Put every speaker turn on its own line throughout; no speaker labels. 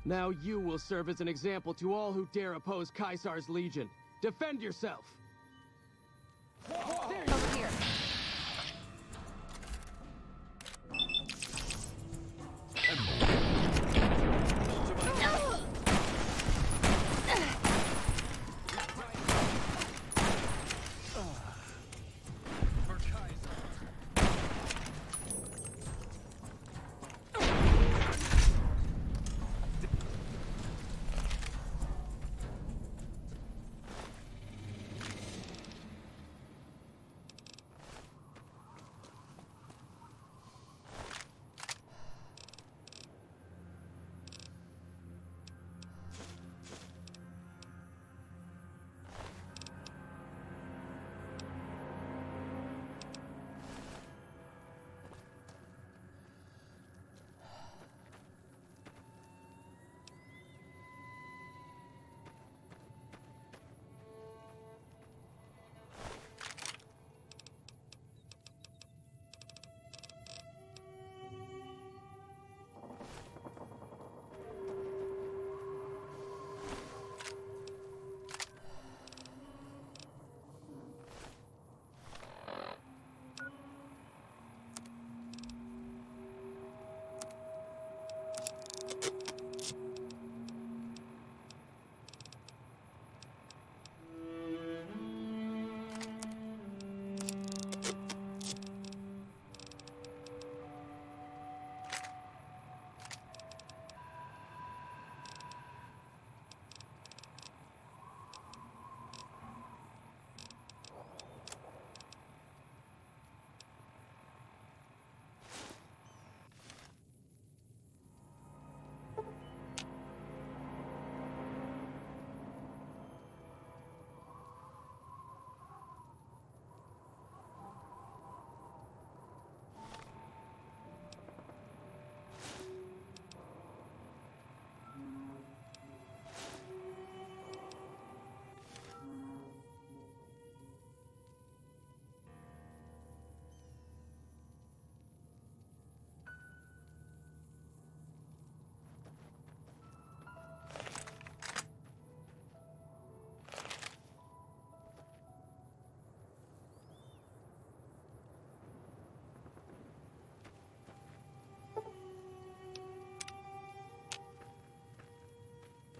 Now you will serve as an example to all who dare oppose Caesar's legion. Defend yourself!
Over here.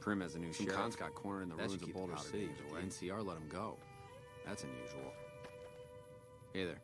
Prim has a new sheriff. Khan's got cornered in the ruins of Boulder City. NCR let him go. That's unusual. Hey there.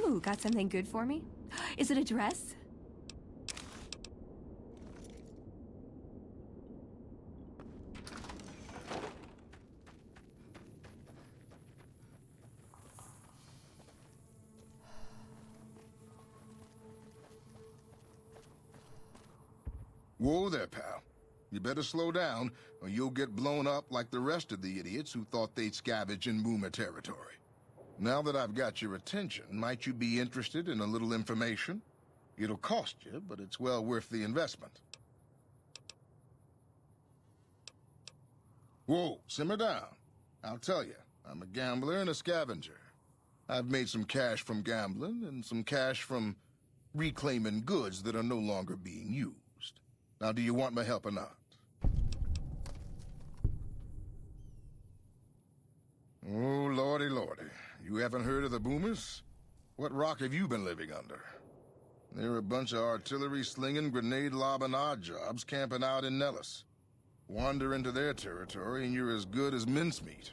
Ooh, got something good for me? Is it a dress?
Whoa there, pal. You better slow down, or you'll get blown up like the rest of the idiots who thought they'd scavenge in Boomer territory. Now that I've got your attention, might you be interested in a little information? It'll cost you, but it's well worth the investment. Whoa, simmer down. I'll tell you, I'm a gambler and a scavenger. I've made some cash from gambling and some cash from reclaiming goods that are no longer being used. Now, do you want my help or not? You haven't heard of the Boomers? What rock have you been living under? They're a bunch of artillery-slinging, grenade-lobbing odd jobs camping out in Nellis. Wander into their territory and you're as good as mincemeat.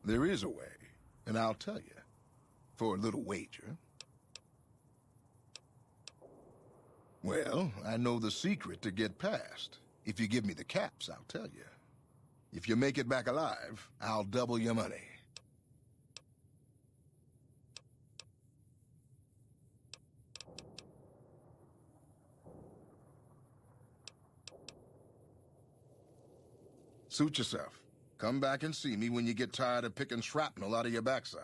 There is a way, and I'll tell you. For a little wager. Well, I know the secret to get past. If you give me the caps, I'll tell you. If you make it back alive, I'll double your money. Suit yourself. Come back and see me when you get tired of picking shrapnel out of your backside.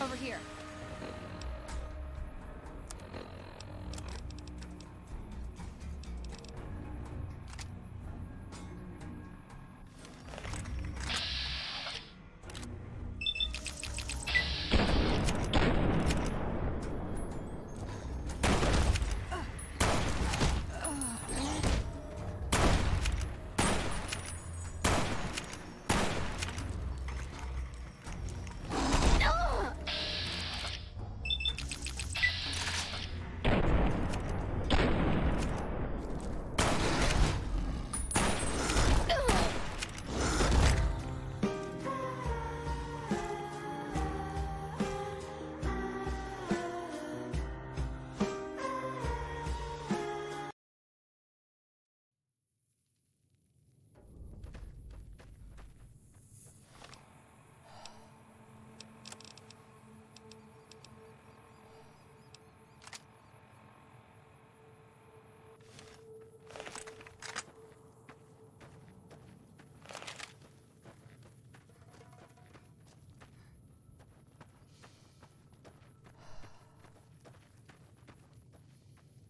Over here.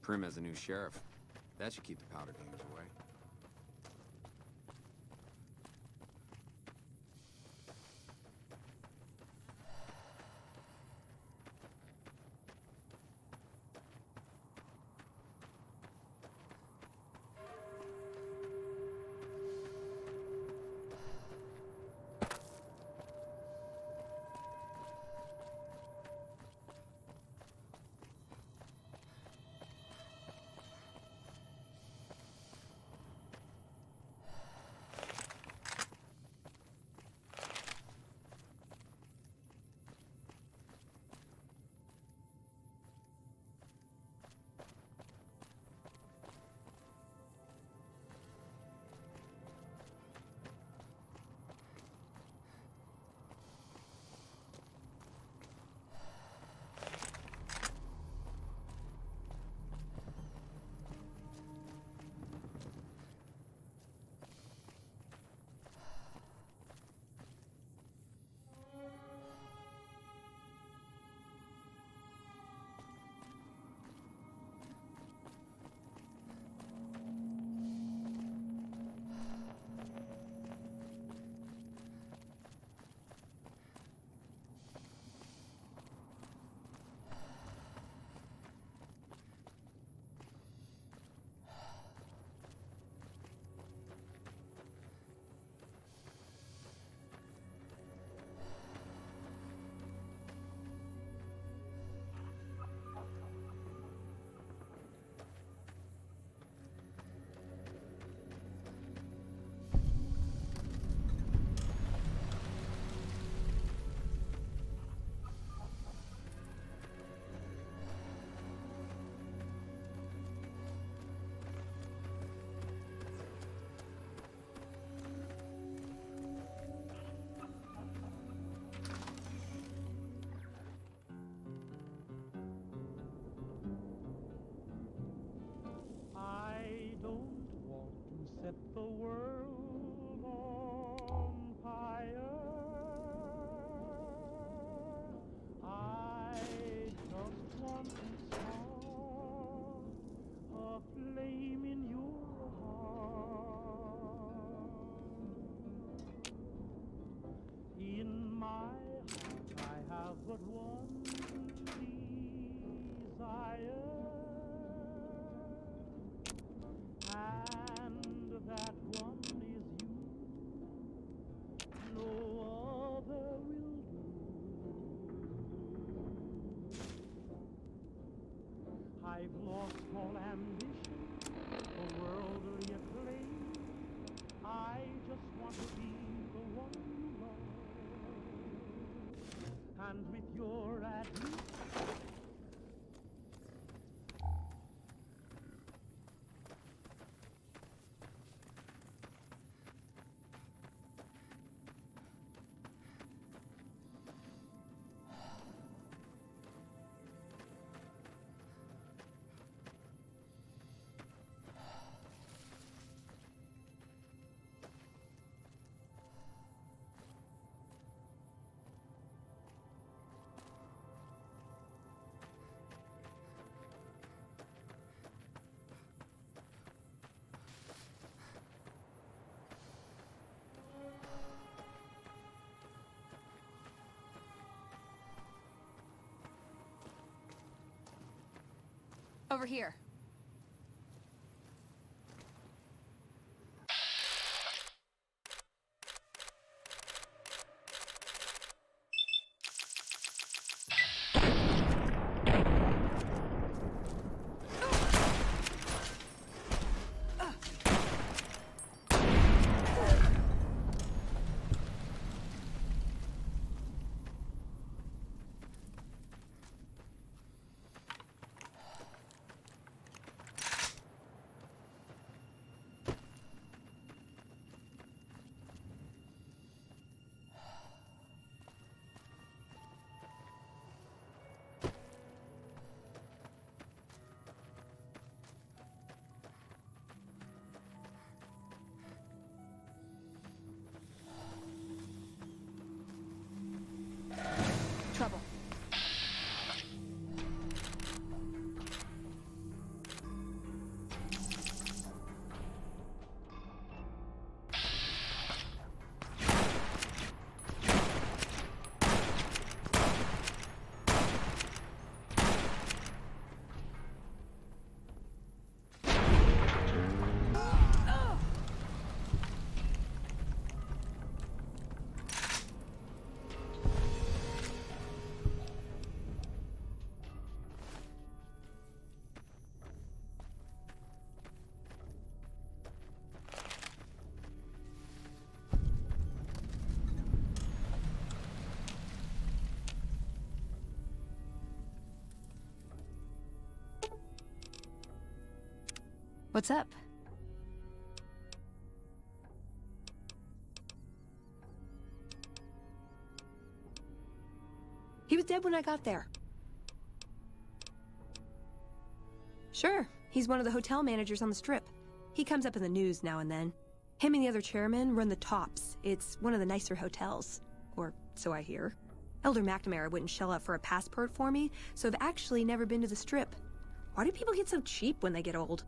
Prim as a new sheriff. That should keep the powder gangs away.
my heart I have but one desire, and that one is you. No other will do. I've lost all ambition for worldly acclaim. I just want to be the one you love, and with your adieu.
Over here. Trouble. What's up? He was dead when I got there. Sure, he's one of the hotel managers on the Strip. He comes up in the news now and then. Him and the other chairman run the Tops. It's one of the nicer hotels. Or so I hear. Elder McNamara wouldn't shell out for a passport for me, so I've actually never been to the Strip. Why do people get so cheap when they get old?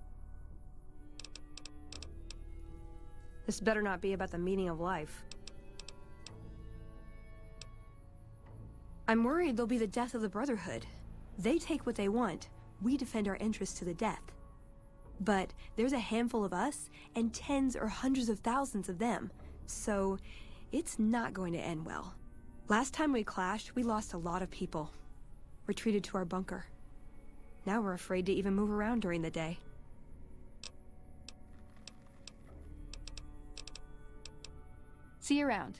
This better not be about the meaning of life. I'm worried they'll be the death of the Brotherhood. They take what they want. We defend our interests to the death. But there's a handful of us and tens or hundreds of thousands of them. So it's not going to end well. Last time we clashed, we lost a lot of people. Retreated to our bunker. Now we're afraid to even move around during the day. See you around.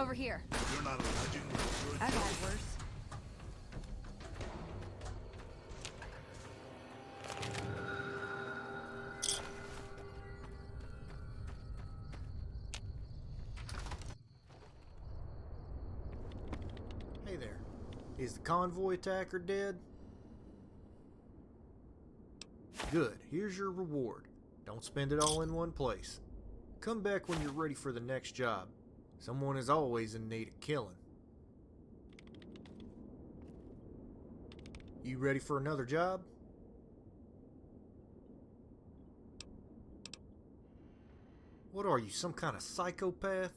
Over here.
You're not a legend. You're a
I've
joke.
had worse.
Hey there. Is the convoy attacker dead? Good. Here's your reward. Don't spend it all in one place. Come back when you're ready for the next job. Someone is always in need of killing. You ready for another job? What are you, some kind of psychopath?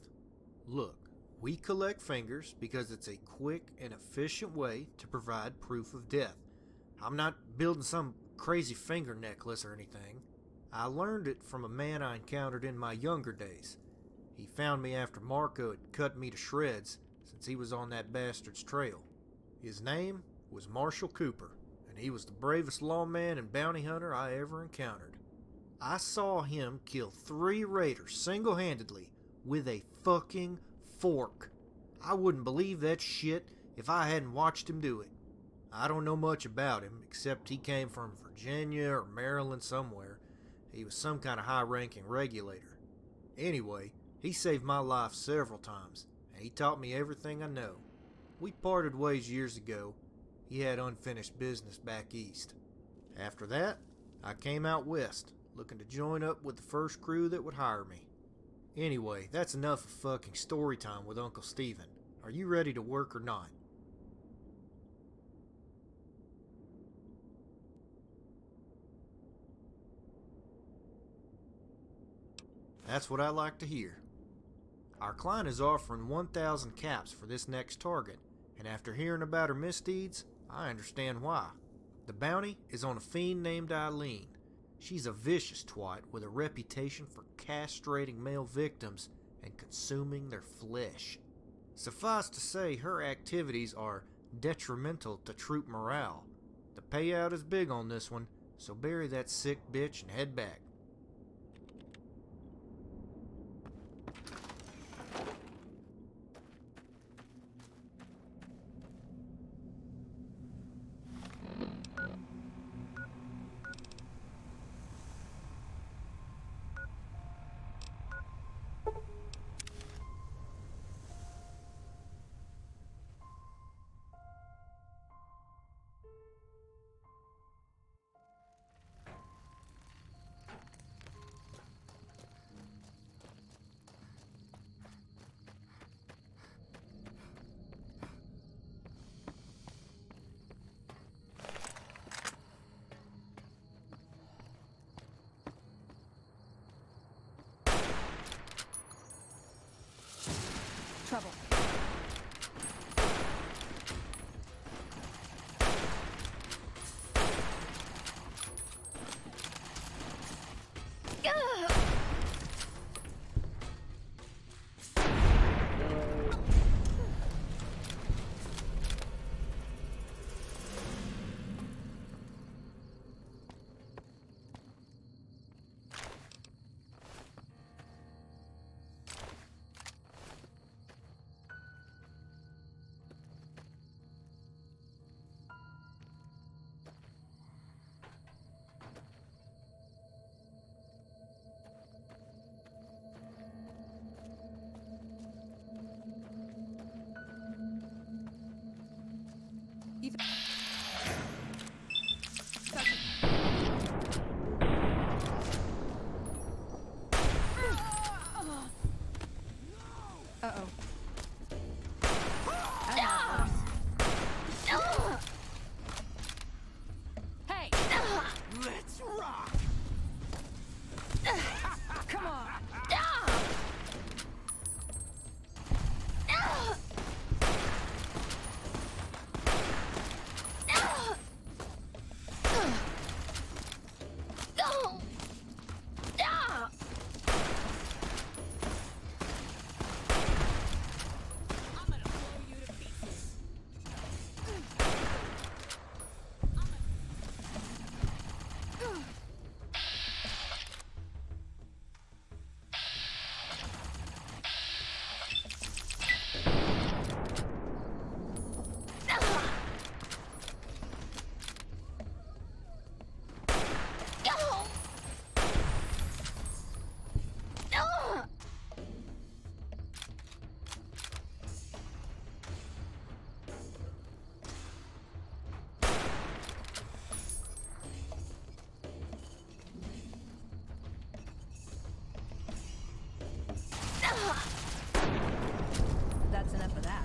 Look, we collect fingers because it's a quick and efficient way to provide proof of death. I'm not building some crazy finger necklace or anything. I learned it from a man I encountered in my younger days. He found me after Marco had cut me to shreds since he was on that bastard's trail. His name was Marshall Cooper, and he was the bravest lawman and bounty hunter I ever encountered. I saw him kill 3 raiders single-handedly with a fucking fork. I wouldn't believe that shit if I hadn't watched him do it. I don't know much about him, except he came from Virginia or Maryland somewhere. He was some kind of high-ranking regulator. Anyway, he saved my life several times, and he taught me everything I know. We parted ways years ago. He had unfinished business back east. After that, I came out west, looking to join up with the first crew that would hire me. Anyway, that's enough of fucking story time with Uncle Steven. Are you ready to work or not? That's what I like to hear. Our client is offering 1,000 caps for this next target, and after hearing about her misdeeds, I understand why. The bounty is on a fiend named Eileen. She's a vicious twat with a reputation for castrating male victims and consuming their flesh. Suffice to say, her activities are detrimental to troop morale. The payout is big on this one, so bury that sick bitch and head back.
Trouble. Uh-oh. Hey!
Let's rock!
Come on! That's enough of that.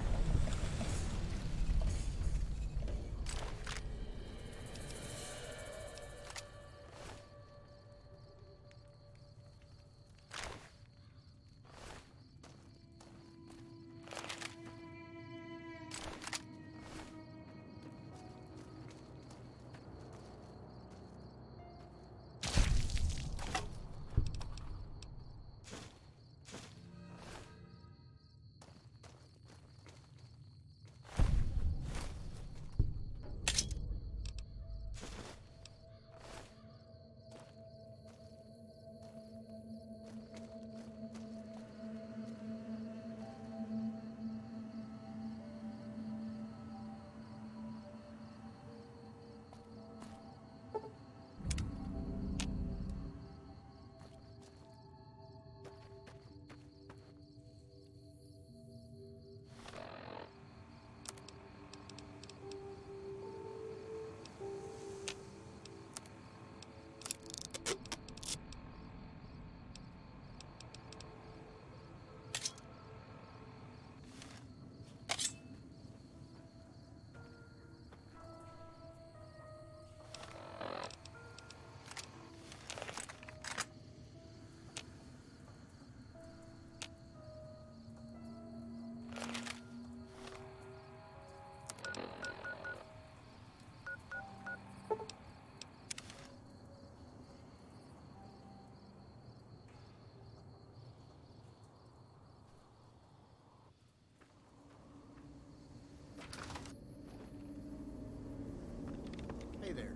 Hey there.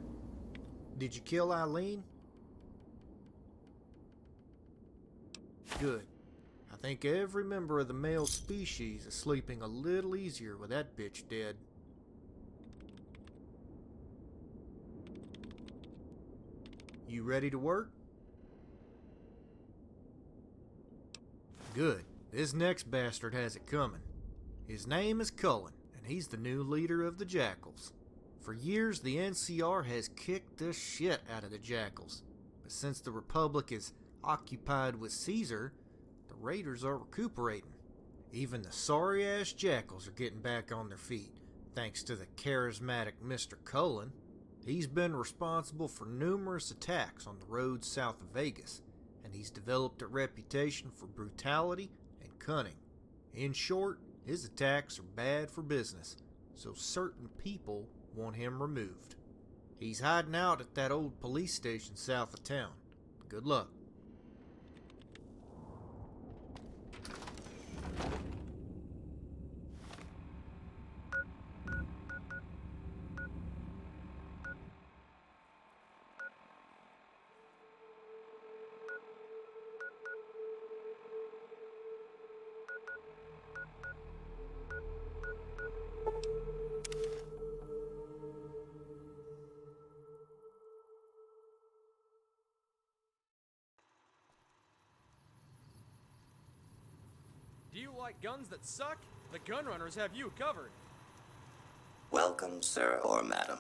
Did you kill Eileen? Good. I think every member of the male species is sleeping a little easier with that bitch dead. You ready to work? Good. This next bastard has it coming. His name is Cullen, and he's the new leader of the Jackals. For years, the NCR has kicked the shit out of the Jackals. But since the Republic is occupied with Caesar, the Raiders are recuperating. Even the sorry-ass Jackals are getting back on their feet, thanks to the charismatic Mr. Cullen. He's been responsible for numerous attacks on the roads south of Vegas, and he's developed a reputation for brutality and cunning. In short, his attacks are bad for business, so certain people want him removed. He's hiding out at that old police station south of town. Good luck.
Do you like guns that suck? The Gunrunners have you covered.
Welcome, sir or madam.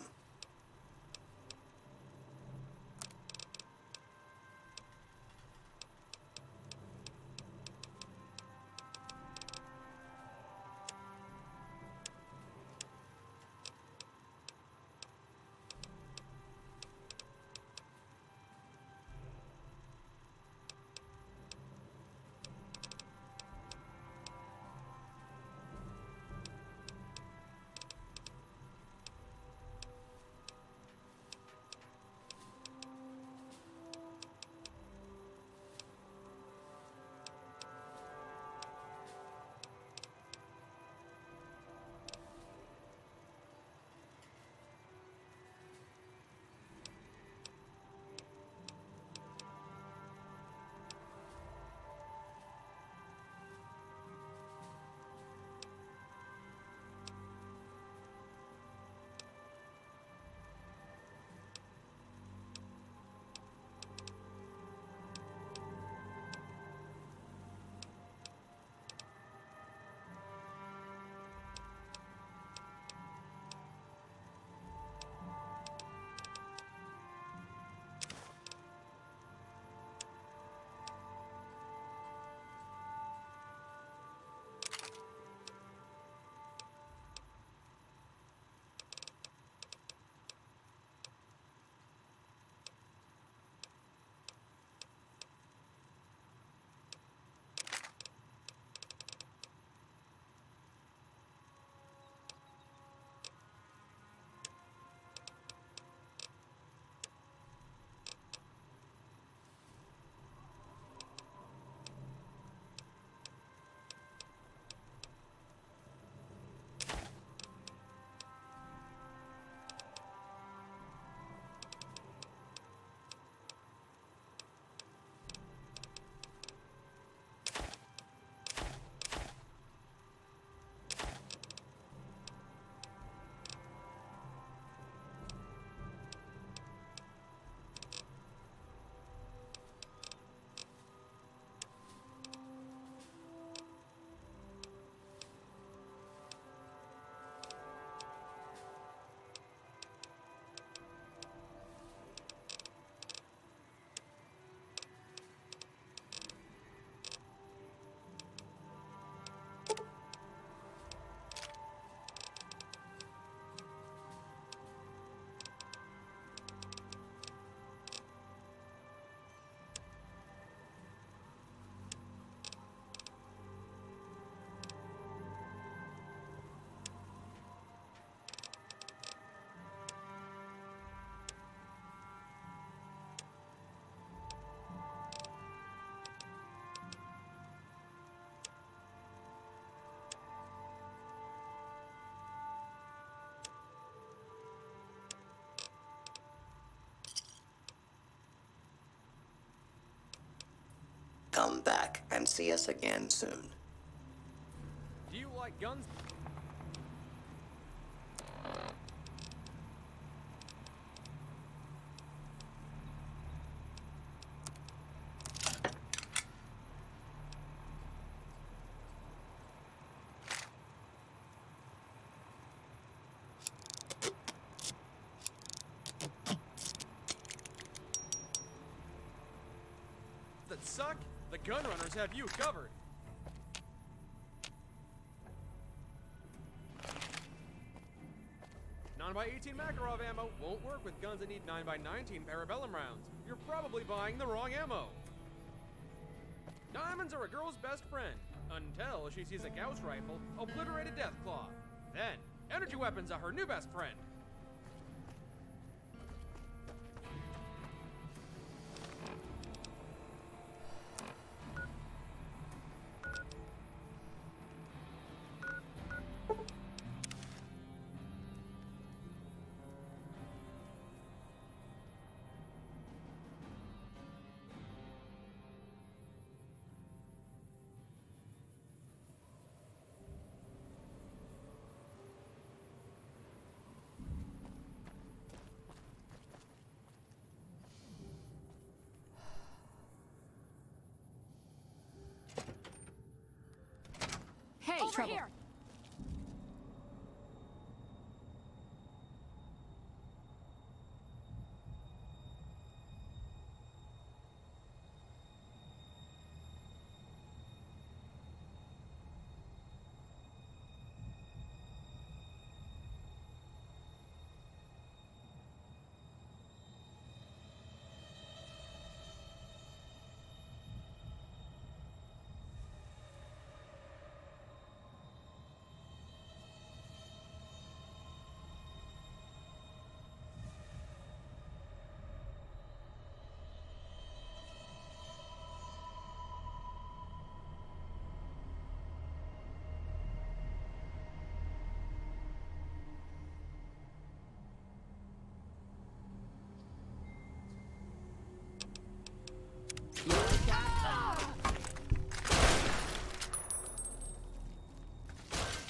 come back and see us again soon.
Do you like guns? That suck? The gun runners have you covered. By 18 Makarov ammo won't work with guns that need 9x19 parabellum rounds. You're probably buying the wrong ammo. Diamonds are a girl's best friend until she sees a Gauss rifle, obliterated Deathclaw. Then, energy weapons are her new best friend.
Hey,
Over
trouble.
here.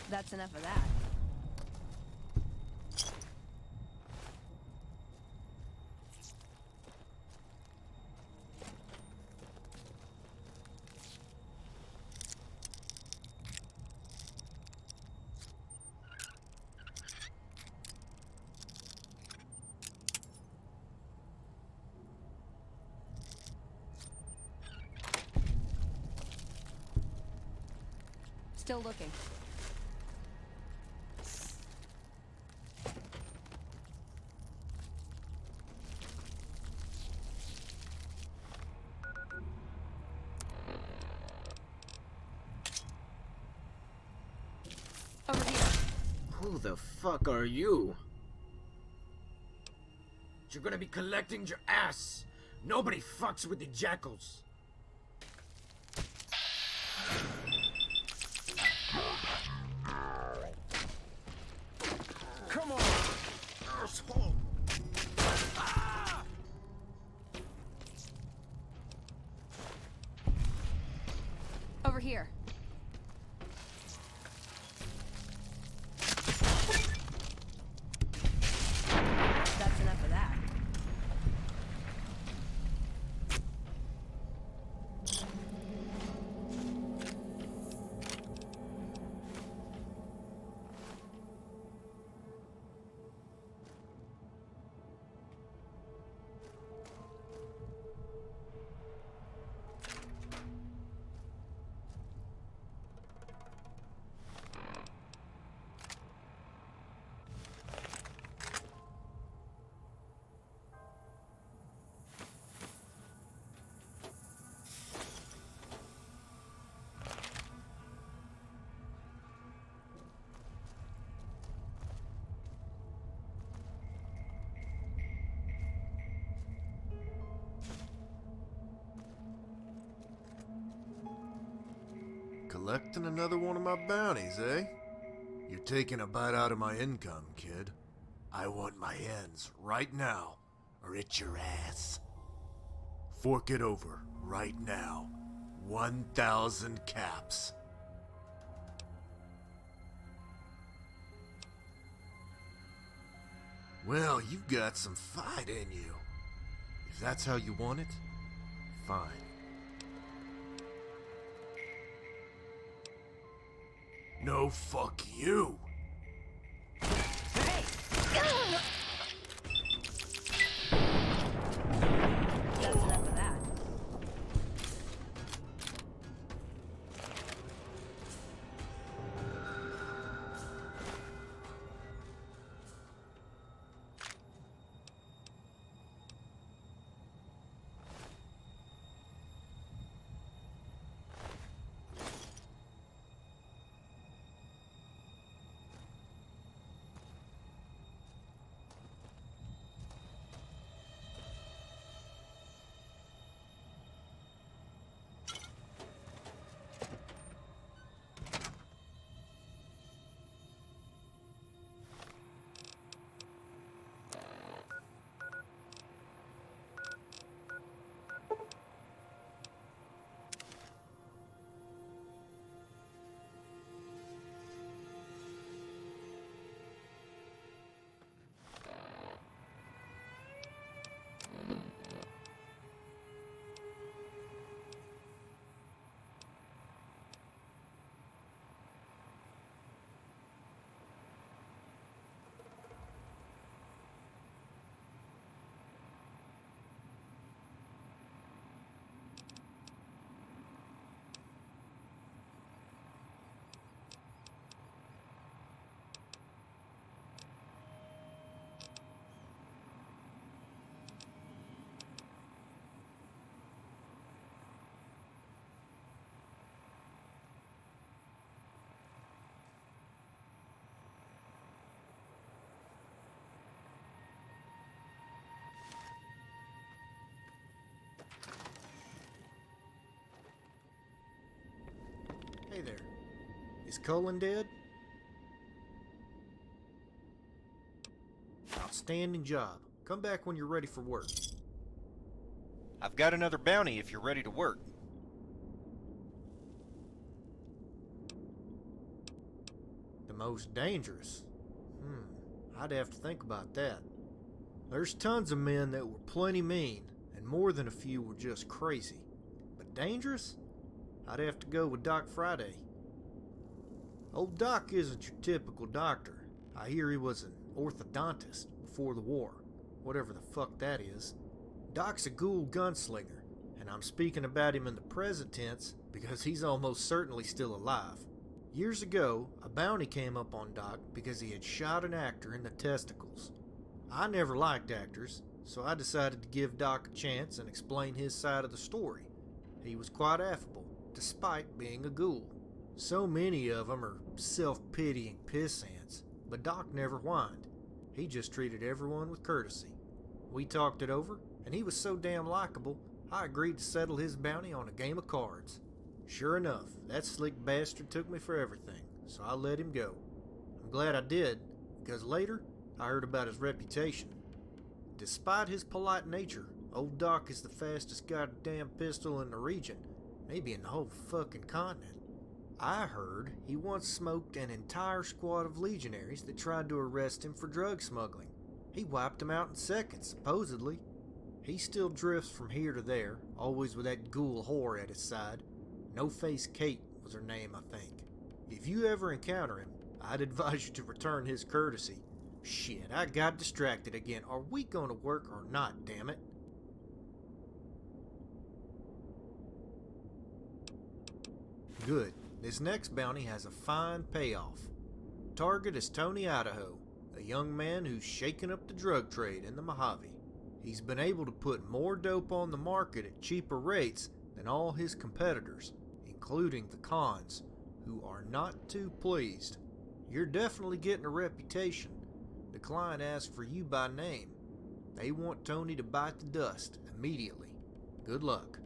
That's enough of that. Still looking. Over here.
Who the fuck are you? You're gonna be collecting your ass. Nobody fucks with the jackals. Come on, asshole.
Over here. That's enough of that.
Collecting another one of my bounties, eh? You're taking a bite out of my income, kid. I want my hands right now, or it's your ass. Fork it over right now.
1,000 caps. Well, you've got some fight in you. If that's how you want it, fine. No, fuck you.
That's enough of that.
Hey there. Is Cullen dead? Outstanding job. Come back when you're ready for work.
I've got another bounty if you're ready to work.
The most dangerous? I'd have to think about that. There's tons of men that were plenty mean, and more than a few were just crazy. But dangerous? I'd have to go with Doc Friday. Old Doc isn't your typical doctor. I hear he was an orthodontist before the war, whatever the fuck that is. Doc's a ghoul gunslinger, and I'm speaking about him in the present tense because he's almost certainly still alive. Years ago, a bounty came up on Doc because he had shot an actor in the testicles. I never liked actors, so I decided to give Doc a chance and explain his side of the story. He was quite affable, despite being a ghoul. So many of them are self-pitying pissants, but Doc never whined. He just treated everyone with courtesy. We talked it over, and he was so damn likable, I agreed to settle his bounty on a game of cards. Sure enough, that slick bastard took me for everything, so I let him go. I'm glad I did, because later I heard about his reputation. Despite his polite nature, old Doc is the fastest goddamn pistol in the region, maybe in the whole fucking continent. I heard he once smoked an entire squad of legionaries that tried to arrest him for drug smuggling. He wiped them out in seconds, supposedly. He still drifts from here to there, always with that ghoul whore at his side. No-Face Kate was her name, I think. If you ever encounter him, I'd advise you to return his courtesy. Shit, I got distracted again. Are we gonna work or not, damn it? Good. This next bounty has a fine payoff. Target is Tony Idaho, a young man who's shaken up the drug trade in the Mojave. He's been able to put more dope on the market at cheaper rates than all his competitors, including the cons, who are not too pleased. You're definitely getting a reputation. The client asked for you by name. They want Tony to bite the dust immediately. Good luck.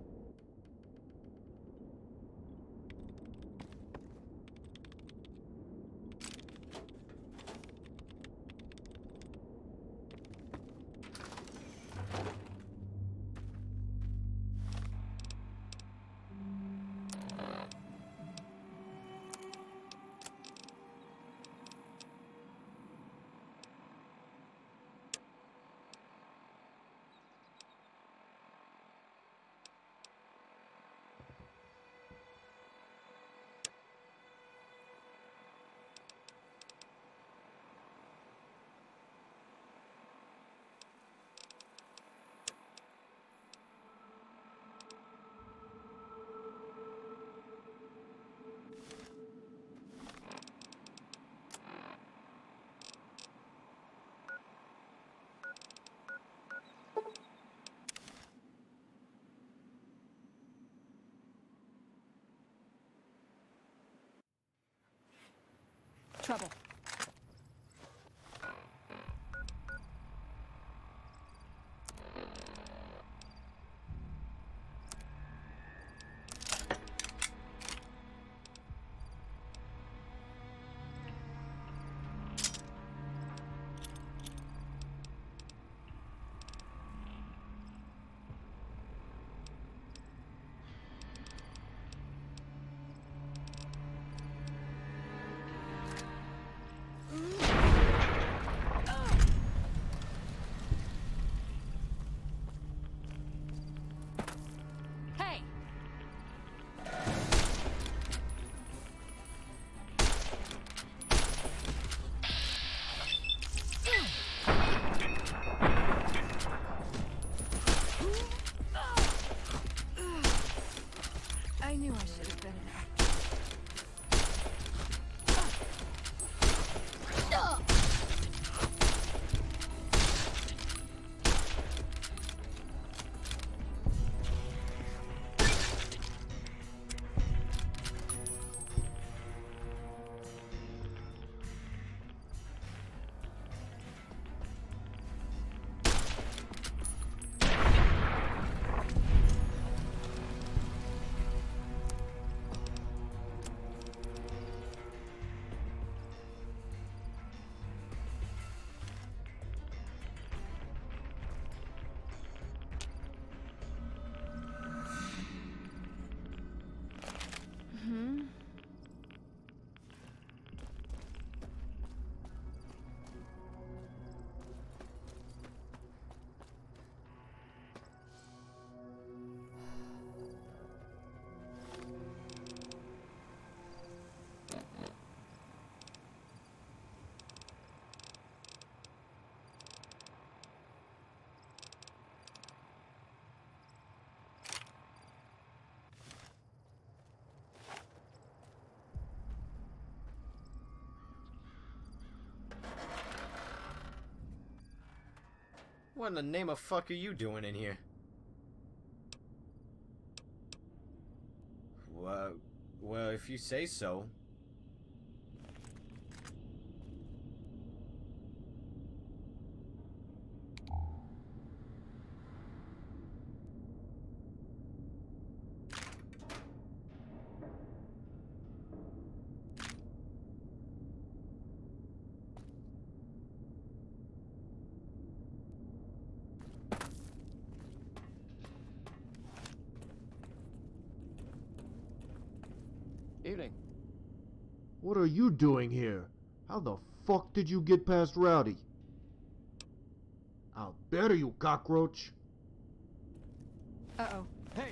trouble. Hey! I knew I should have been there.
What in the name of fuck are you doing in here? Well, if you say so.
Evening.
What are you doing here? How the fuck did you get past Rowdy? I'll bury you, cockroach.
Uh-oh.
Hey!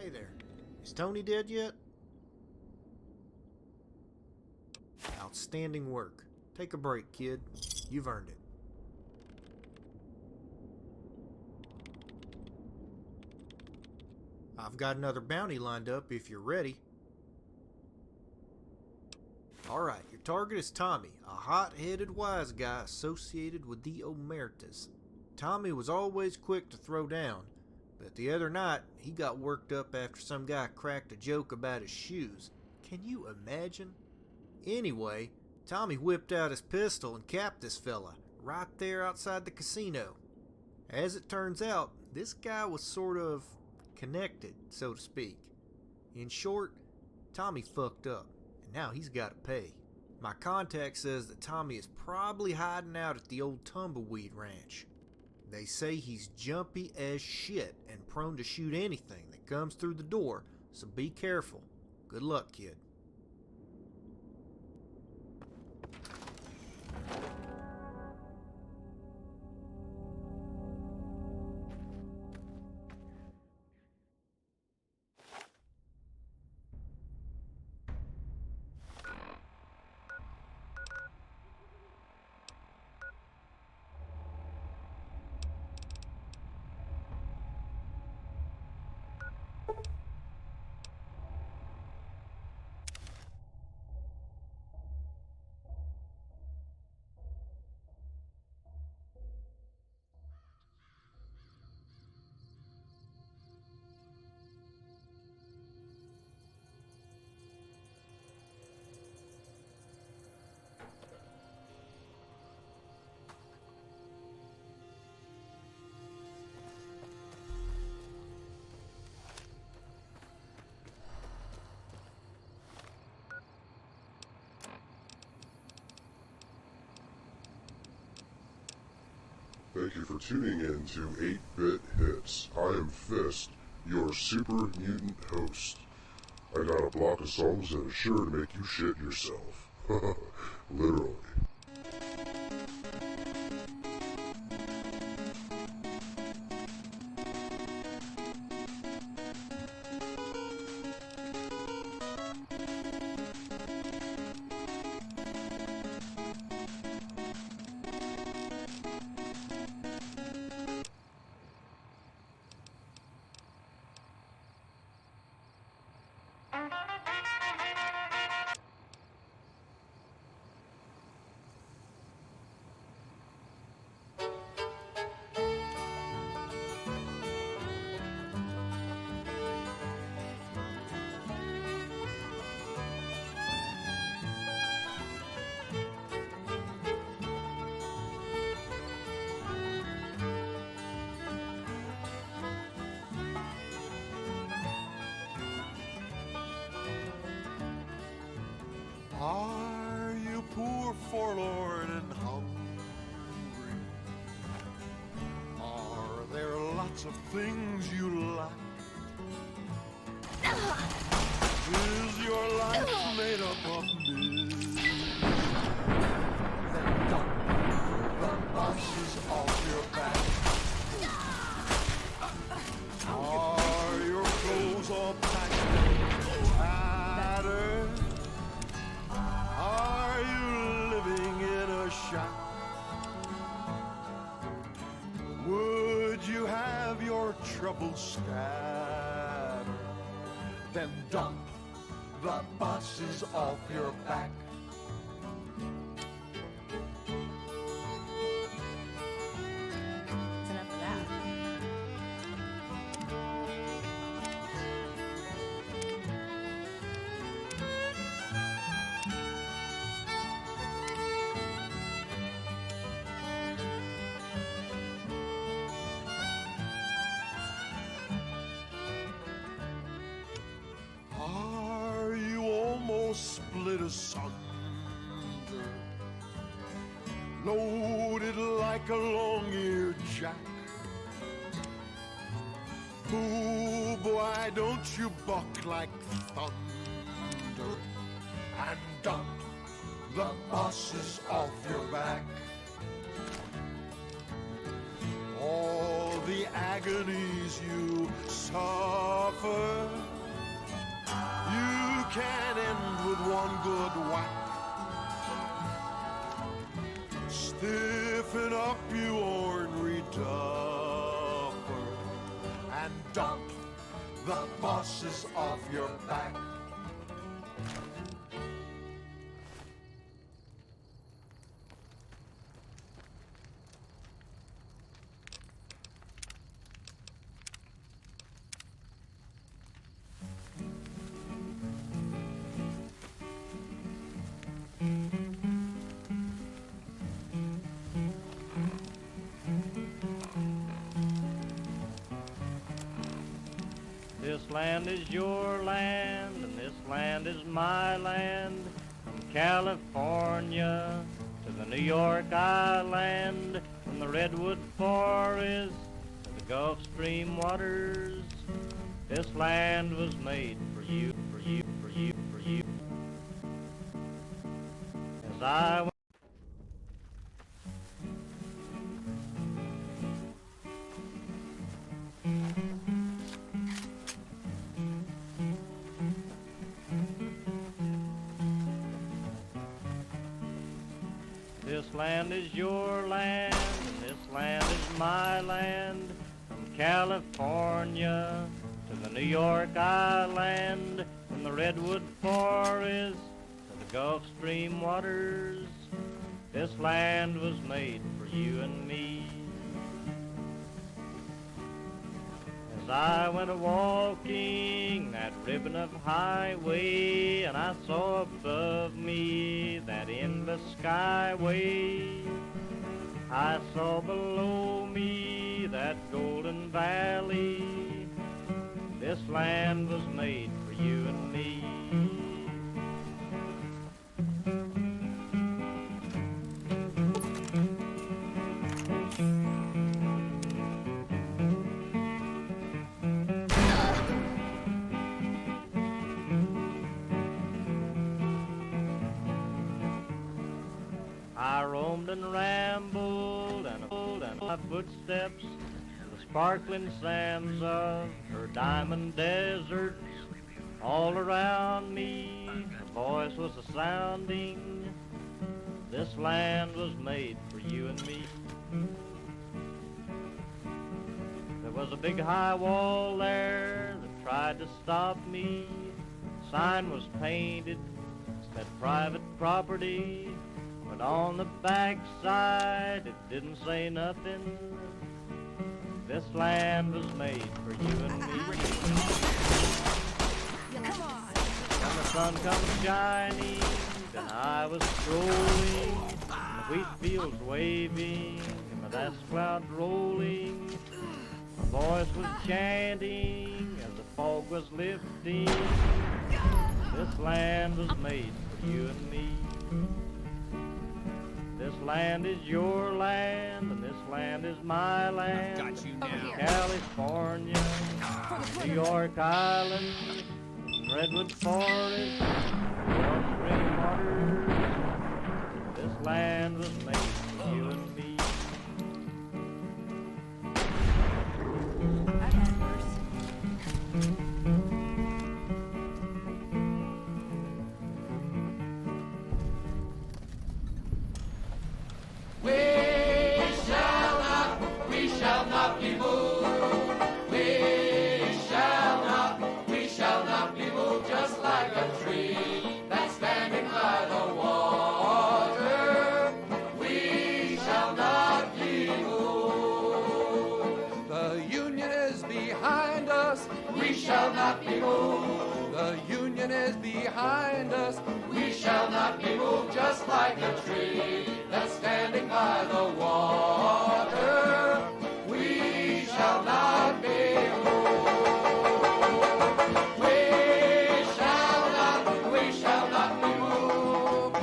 Hey there. Is Tony dead yet? Outstanding work. Take a break, kid. You've earned it. I've got another bounty lined up if you're ready. Alright, your target is Tommy, a hot-headed wise guy associated with the Omertas. Tommy was always quick to throw down, but the other night he got worked up after some guy cracked a joke about his shoes. Can you imagine? Anyway, Tommy whipped out his pistol and capped this fella, right there outside the casino. As it turns out, this guy was sort of connected, so to speak. In short, Tommy fucked up, and now he's got to pay. My contact says that Tommy is probably hiding out at the old Tumbleweed Ranch. They say he's jumpy as shit and prone to shoot anything that comes through the door, so be careful. Good luck, kid.
Thank you for tuning in to 8-Bit Hits. I am Fist, your super mutant host. I got a block of songs that are sure to make you shit yourself. Literally.
Are you poor, forlorn, and hungry? Are there lots of things you lack? Is your life made up of misery? Then dump the bosses off your back. Are your clothes all packed and tattered? Are you living in a shack? Would you have your troubles scattered? Then dump the bosses off your back.
That's enough of that.
Are you almost split asunder? Loaded like a long-eared jack? Ooh, boy, don't you buck like thunder and dump the bosses off your back. All the agonies you suffer good whack. Stiffen up, you ornery duffer, and dump the bosses off your back.
This land is your land, and this land is my land. From California to the New York Island, from the Redwood Forest to the Gulf Stream waters. This land was made for you, for you, for you, for you. As I went This land is your land, and this land is my land. From California to the New York Island, from the Redwood Forest to the Gulf Stream waters. This land was made for you and me. As I went a-walking that ribbon of highway, and I saw above me that endless skyway. I saw below me that golden valley. This land was made for you and me. I roamed and rambled and my footsteps, the sparkling sands of her diamond deserts. All around me, her voice was a-sounding. This land was made for you and me. There was a big high wall there that tried to stop me. Sign was painted, said private property. But on the backside, it didn't say nothing. This land was made for you and me. When the sun comes shining, then I was strolling, and the wheat fields waving, and the dust clouds rolling. My voice was chanting as the fog was lifting. This land was made for you and me. This land is your land, and this land is my land.
Got you now.
California, New York Island, Redwood Forest, Gulf Stream waters. This land was made for you and me.
I've had worse.
We shall not be moved. We shall not be moved, just like a tree that's standing by the water. We shall not be moved. The Union is behind us. We shall not be moved. The Union is behind us. We shall not be moved, just like a tree that's standing by the water. We shall not be moved. We shall not be moved.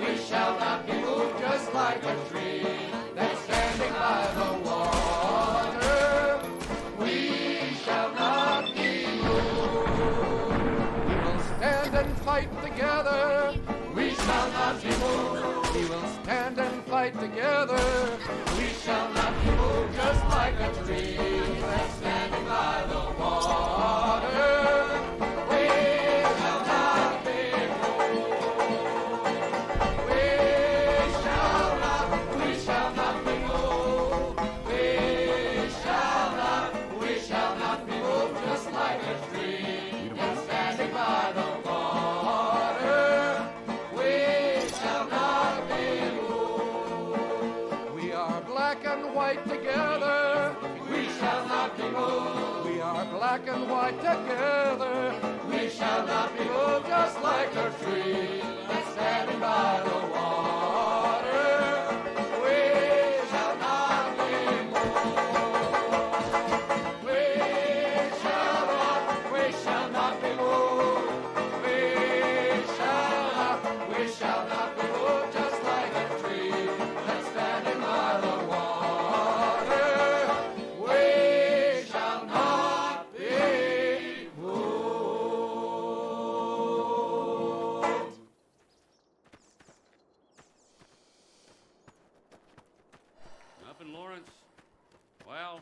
We shall not be moved, just like a tree that's standing by the water. We shall not be moved. We will stand and fight together. We shall not be moved. We will stand and fight together. We shall not be moved, just like a tree that's standing by the water. We shall right together. We shall not be moved. We are black and white together. We shall not be moved, just like a tree that's standing by the water. We shall not be moved. We shall not be moved. We shall not be moved, just like a tree that's standing by the water. We shall not be moved.
Up in Lawrence, well,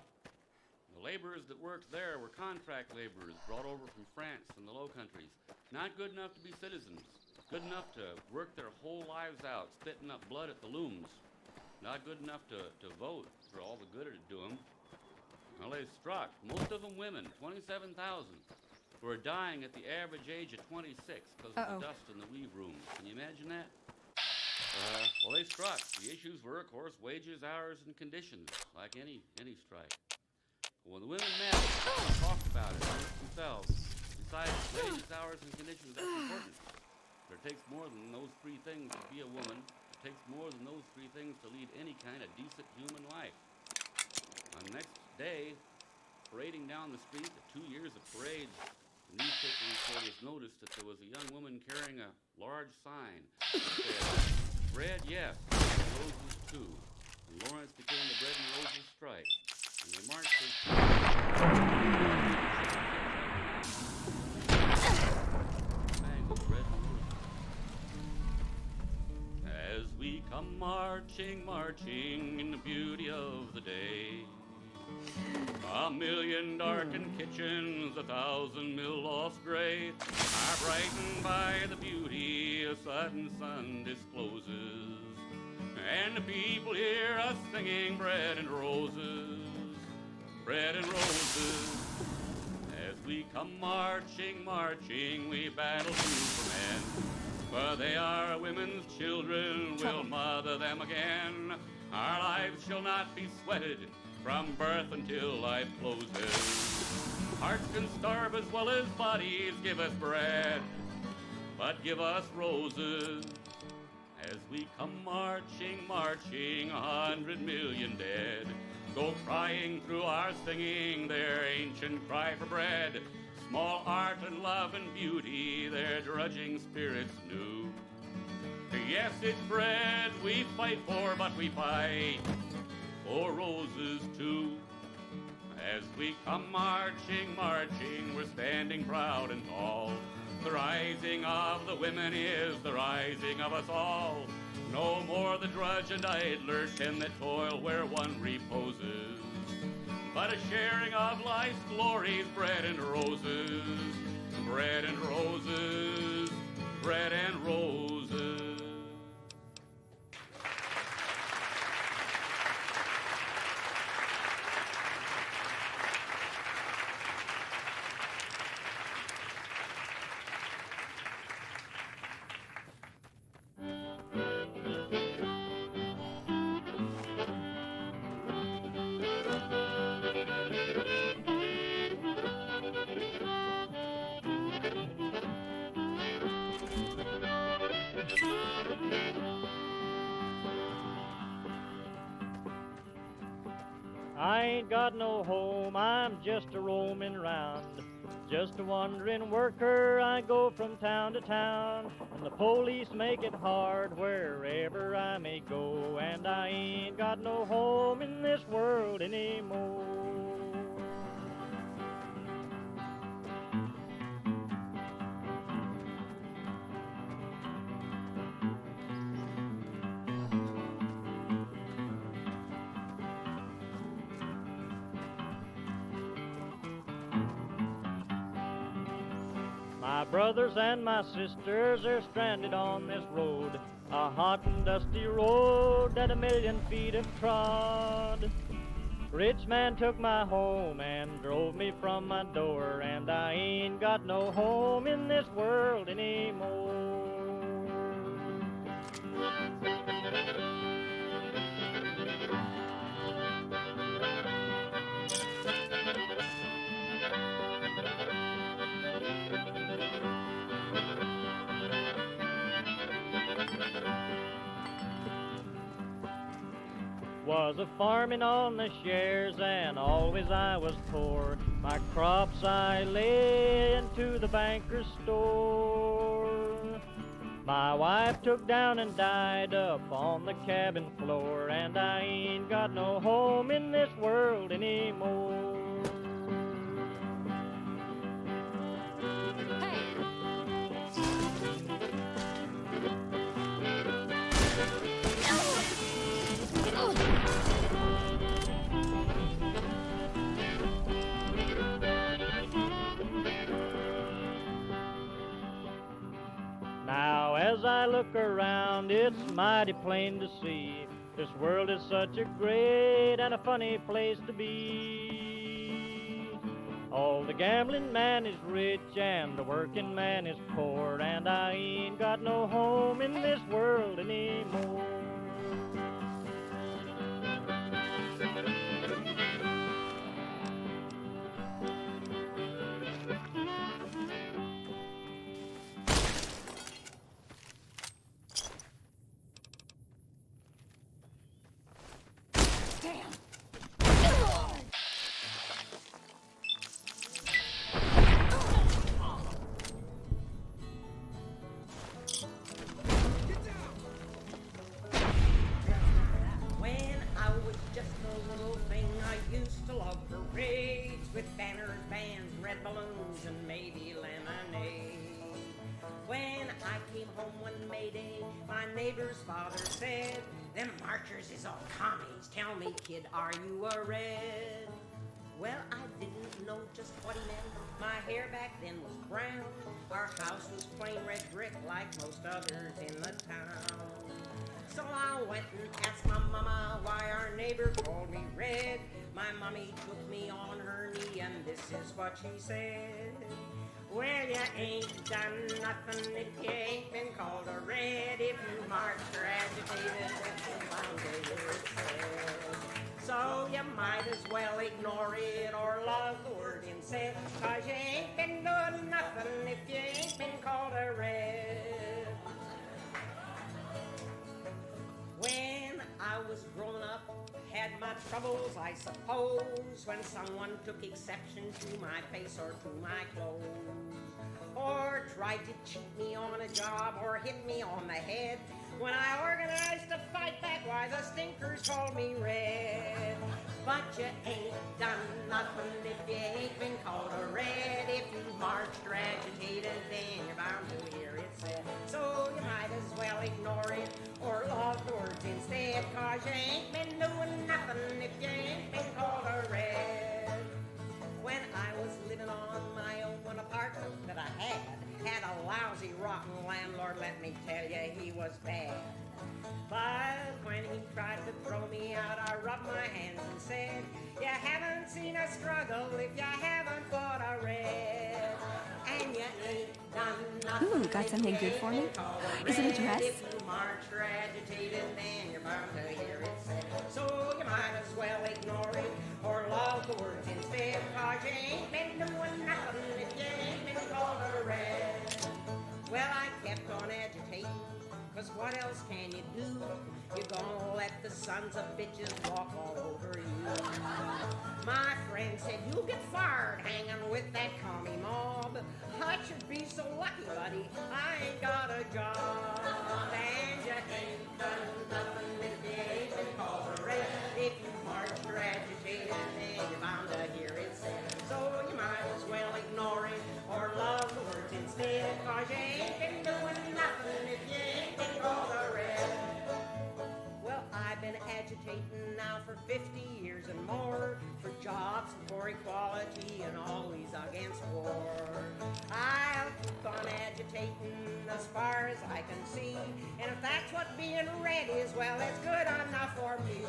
the laborers that worked there were contract laborers brought over from France and the Low Countries. Not good enough to be citizens. Good enough to work their whole lives out, spitting up blood at the looms. Not good enough to vote for all the good it'd do them. Well, they struck, most of them women, 27,000, who are dying at the average age of 26 because of the dust in the weave rooms. Can you imagine that? Well, they struck. The issues were, of course, wages, hours, and conditions, like any strike. When the women met, they talked about it amongst themselves. Besides wages, hours, and conditions, that's important. But it takes more than those three things to be a woman. It takes more than those three things to lead any kind of decent human life. On the next day, parading down the street, the 2 years of parades, the newspaper reporters noticed that there was a young woman carrying a large sign that said, "Bread, yes, roses too." And Lawrence became the Bread and Roses strike. And they marched as we come marching, marching in the beauty of the day. A million darkened kitchens, 1,000 mill lofts gray, are brightened by the beauty a sudden sun discloses. And the people hear us singing bread and roses, bread and roses. As we come marching, marching, we battle for men. For they are women's children, we'll mother them again. Our lives shall not be sweated from birth until life closes. Hearts can starve as well as bodies, give us bread, but give us roses. As we come marching, marching, 100 million dead go crying through our singing their ancient cry for bread. Small art and love and beauty, their drudging spirits knew. Yes, it's bread we fight for, but we fight for roses too. As we come marching, marching, we're standing proud and tall. The rising of the women is the rising of us all. No more the drudge and idler can that toil where one reposes, but a sharing of life's glories, bread and roses, bread and roses, bread and roses.
I ain't got no home, I'm just a roaming round. Just a wandering worker, I go from town to town. And the police make it hard wherever I may go. And I ain't got no home in this world anymore. My brothers and my sisters are stranded on this road, a hot and dusty road that 1,000,000 feet have trod. Rich man took my home and drove me from my door, and I ain't got no home in this world anymore. was a farming on the shares, and always I was poor. My crops I lay into the banker's store. My wife took down and died up on the cabin floor, and I ain't got no home in this world anymore. Now as I look around, it's mighty plain to see this world is such a great and a funny place to be. All the gambling man is rich and the working man is poor, and I ain't got no home in this world anymore.
When I was just a little thing, I used to love parades with banners, bands, red balloons, and maybe lemonade. When I came home one May Day, my neighbor's father said, "Them marchers is all commies. Tell me, kid, are you a red?" Well, I didn't know just what he meant. My hair back then was brown. Our house was plain red brick like most others in the town. So I went and asked my mama why our neighbor called me red. My mommy took me on her knee and this is what she said. "Well, you ain't done nothing if you ain't been called a red. If you marched or agitated, found it said. So you might as well ignore it or love the word instead, 'cause you ain't been doing nothing if you ain't been called a red." When I was growing up, had my troubles, I suppose, when someone took exception to my face or to my clothes, or tried to cheat me on a job or hit me on the head. When I organized to fight back, why the stinkers called me red. But you ain't done nothing if you ain't been called a red. If you marched or agitated, then you're bound to hear it said. So you might as well ignore it or love the words instead, 'cause you ain't been doing nothing if you ain't been called a red. When I was living on my own apartment that I had a lousy, rotten landlord, let me tell you, he was bad. But when he tried to throw me out, I rubbed my hands and said, "You haven't seen a struggle if you haven't fought a red. And you ain't done nothing."
Ooh, got something good for me? Is it a dress?
If you march or agitated, then you're bound to hear it said. So you might as well ignore it or love the words instead, 'cause you ain't been doing nothing if you ain't been called a red. Well, I kept on agitating, 'cause what else can you do? You're gonna let the sons of bitches walk all over you. My friend said, "You'll get fired hanging with that commie mob." I should be so lucky, buddy, I ain't got a job. And you ain't done nothing if you ain't been called a red. If you marched or agitated, then you're bound to hear it said. So you might as well ignore it or love the words instead, 'cause you ain't been doing nothing if you ain't been called a red. Well, I've been agitating now for 50 years and more, for jobs and for equality and always against war. I'll keep on agitating as far as I can see, and if that's what being red is, well, it's good enough for me.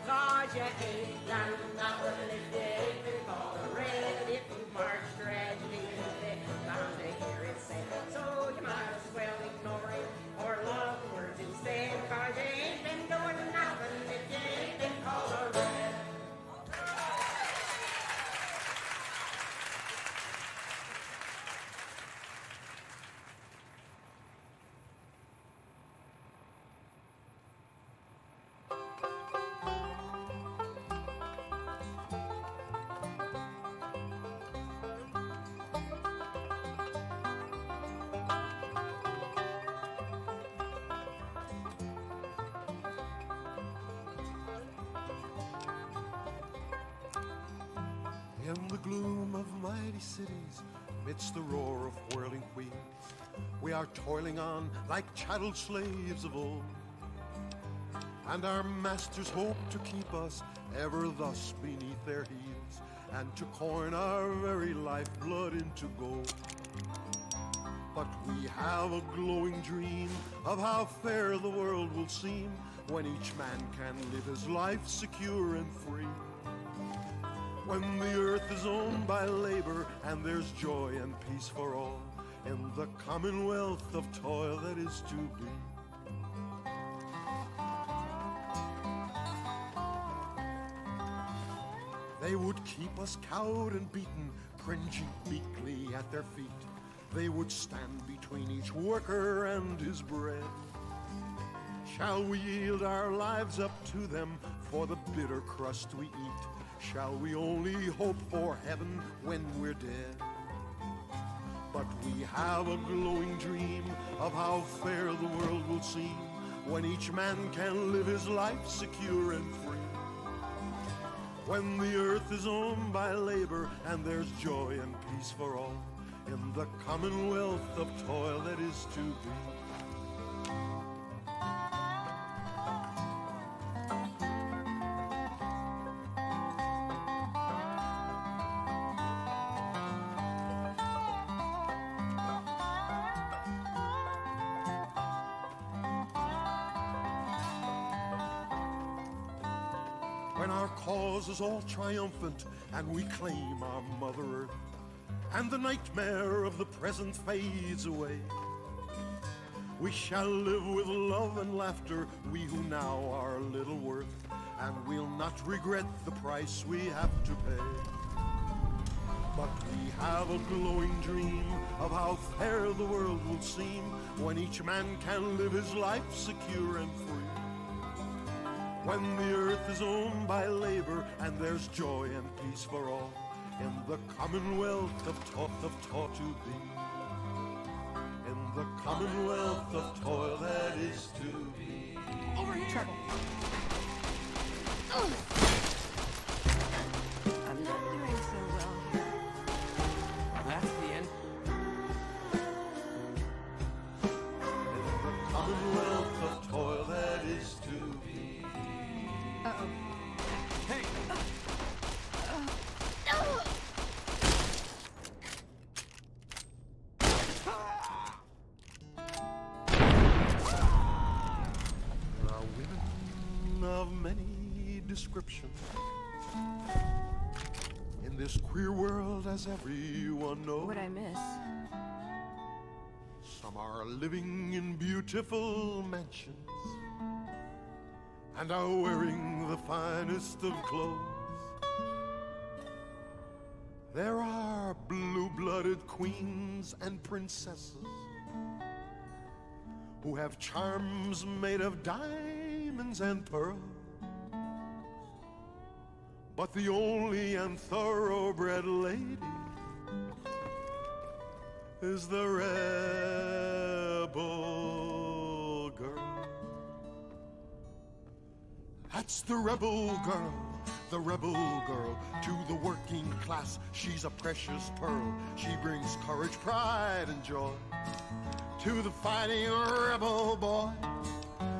'Cause you ain't done nothing if you ain't been called a red. If you marched or agitated, then you're bound to hear it said. So you might as well ignore it or love the words instead, 'cause you ain't been doing nothing if you ain't been called a red.
In the gloom of mighty cities, midst the roar of whirling wheels, we are toiling on like chattel slaves of old. And our masters hope to keep us ever thus beneath their heels, and to coin our very lifeblood into gold. But we have a glowing dream of how fair the world will seem when each man can live his life secure and free. When the earth is owned by labor and there's joy and peace for all in the commonwealth of toil that is to be. They would keep us cowed and beaten, cringing meekly at their feet. They would stand between each worker and his bread. Shall we yield our lives up to them for the bitter crust we eat? Shall we only hope for heaven when we're dead? But we have a glowing dream of how fair the world will seem when each man can live his life secure and free. When the earth is owned by labor and there's joy and peace for all in the commonwealth of toil that is to be. When our cause is all triumphant and we claim our Mother Earth, and the nightmare of the present fades away, we shall live with love and laughter, we who now are little worth, and we'll not regret the price we have to pay. But we have a glowing dream of how fair the world will seem when each man can live his life secure and free. When the earth is owned by labor and there's joy and peace for all in the commonwealth of toil to be. In the commonwealth of toil that is to be.
Over here! Trouble. I'm not doing so well here.
That's the end.
In the commonwealth of toil that is to be.
Uh-oh.
Hey!
There are women of many descriptions in this queer world, as everyone knows.
What'd I miss?
Some are living in beautiful mansions and are wearing the finest of clothes. There are blue-blooded queens and princesses who have charms made of diamonds and pearls. But the only and thoroughbred lady is the rebel girl. That's the rebel girl, the rebel girl. To the working class, she's a precious pearl. She brings courage, pride, and joy to the fighting rebel boy.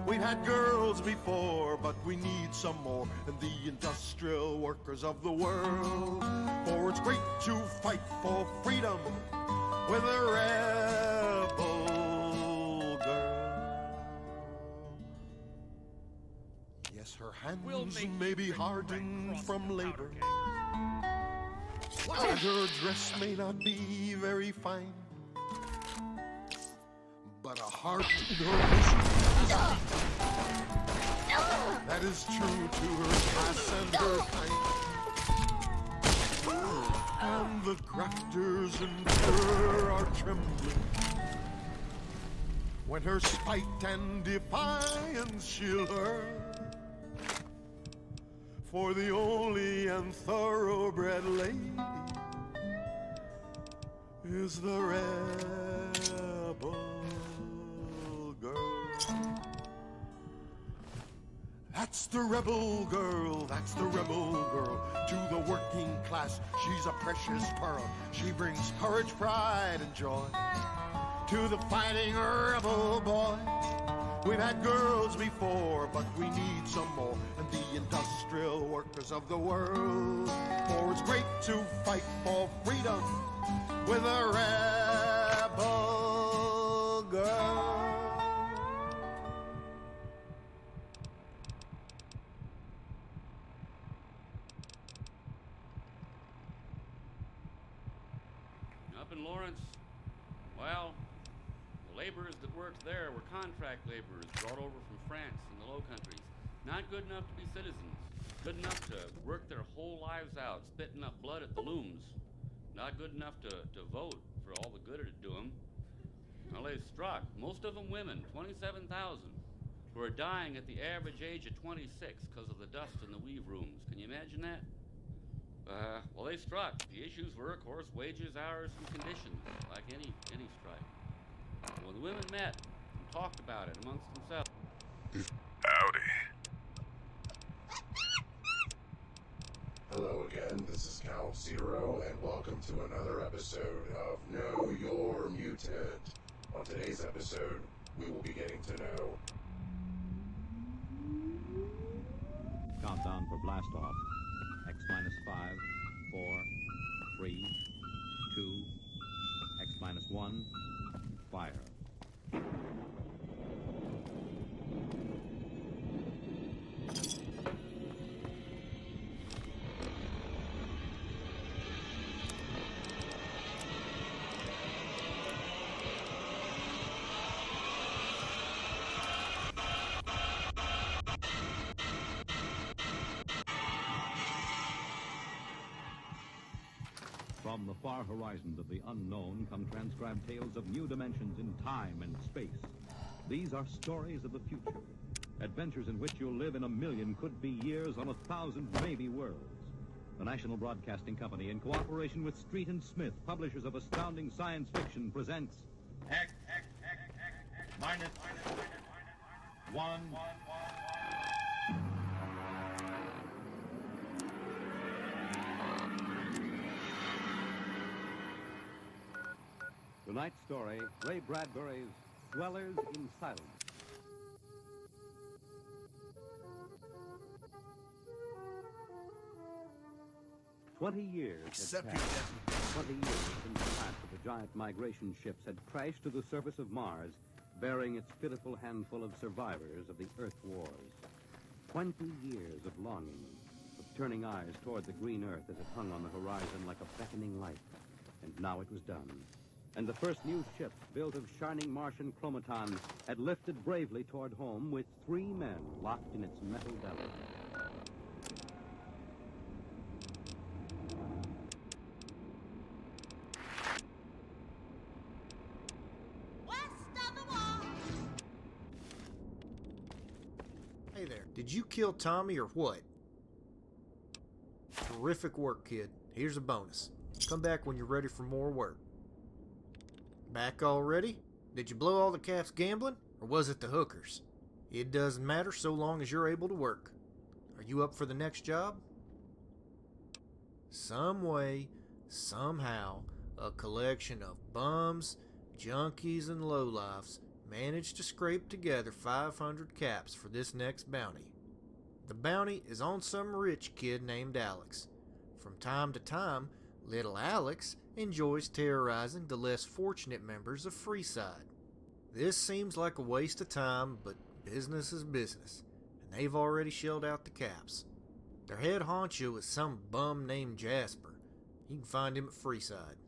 We've had girls before, but we need some more in the industrial workers of the world. For it's great to fight for freedom with a rebel girl. Yes, her hands may be hardened from labor, and her dress may not be very fine, but a heart in her bosom is beating. That is true to her class and her kind. And the grafters in her are trembling when her spite and defiance she'll hurl. For the only and thoroughbred lady is the rebel girl. That's the rebel girl, that's the rebel girl. To the working class, she's a precious pearl. She brings courage, pride, and joy to the fighting rebel boy. We've had girls before, but we need some more. And the industrial workers of the world. For it's great to fight for freedom with a rebel girl.
Up in Lawrence, well, the laborers that worked there were contract laborers brought over from France and the Low Countries. Not good enough to be citizens. Good enough to work their whole lives out, spitting up blood at the looms. Not good enough to vote for all the good it'd do them. Well, they struck, most of them women, 27,000, who are dying at the average age of 26 because of the dust in the weave rooms. Can you imagine that? Well, they struck. The issues were, of course, wages, hours, and conditions, like any strike. Well, the women met and talked about it amongst themselves.
Howdy. Hello again, this is Count Zero, and welcome to another episode of Know Your Mutant. On today's episode, we will be getting to know...
Countdown for blast off. X-5, 4, 3, 2, X-1, fire. From the far horizons of the unknown come transcribed tales of new dimensions in time and space. These are stories of the future, adventures in which you'll live in 1,000,000 could-be years on 1,000 maybe worlds. The National Broadcasting Company, in cooperation with Street and Smith, publishers of astounding science fiction, presents
X minus 1.
Tonight's story, Ray Bradbury's Dwellers in Silence. "20 years had passed. 20 years since the last of the giant migration ships had crashed to the surface of Mars, bearing its pitiful handful of survivors of the Earth Wars. 20 years of longing, of turning eyes toward the green Earth as it hung on the horizon like a beckoning light. And now it was done. And the first new ship, built of shining Martian chromatons, had lifted bravely toward home with 3 men locked in its metal belly.
Hey there, did you kill Tommy or what? Terrific work, kid. Here's a bonus. Come back when you're ready for more work. Back already? Did you blow all the caps gambling, or was it the hookers? It doesn't matter so long as you're able to work. Are you up for the next job? Some way, somehow, a collection of bums, junkies, and lowlifes managed to scrape together 500 caps for this next bounty. The bounty is on some rich kid named Alex. From time to time, little Alex enjoys terrorizing the less fortunate members of Freeside. This seems like a waste of time, but business is business, and they've already shelled out the caps. Their head honcho is some bum named Jasper. You can find him at Freeside.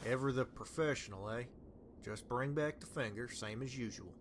Ever the professional, eh? Just bring back the finger, same as usual.